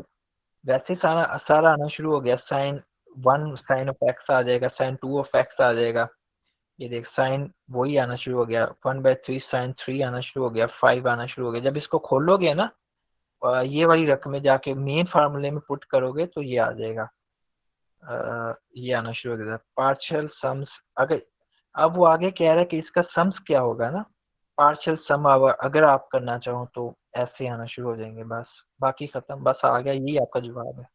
वैसे ही सारा सारा आना शुरू हो गया। साइन 1 साइन ऑफ एक्स आ जाएगा, साइन 2 ऑफ एक्स आ जाएगा। ये देख, साइन वही आना शुरू हो गया, 1/3 साइन 3 आना शुरू हो गया, 5 आना शुरू हो गया। जब इसको खोलोगे ना, ये वाली रकम में जाके मेन फार्मूले में पुट करोगे तो ये आ जाएगा। ये आना शुरू हो गया पार्शियल सम्स। अगर अब वो आगे कह रहा है कि इसका सम्स क्या होगा ना, पार्शियल सम अगर आप करना चाहो तो ऐसे आना शुरू हो जाएंगे। बस बाकी खत्म, बस आ गया, यही आपका जवाब है।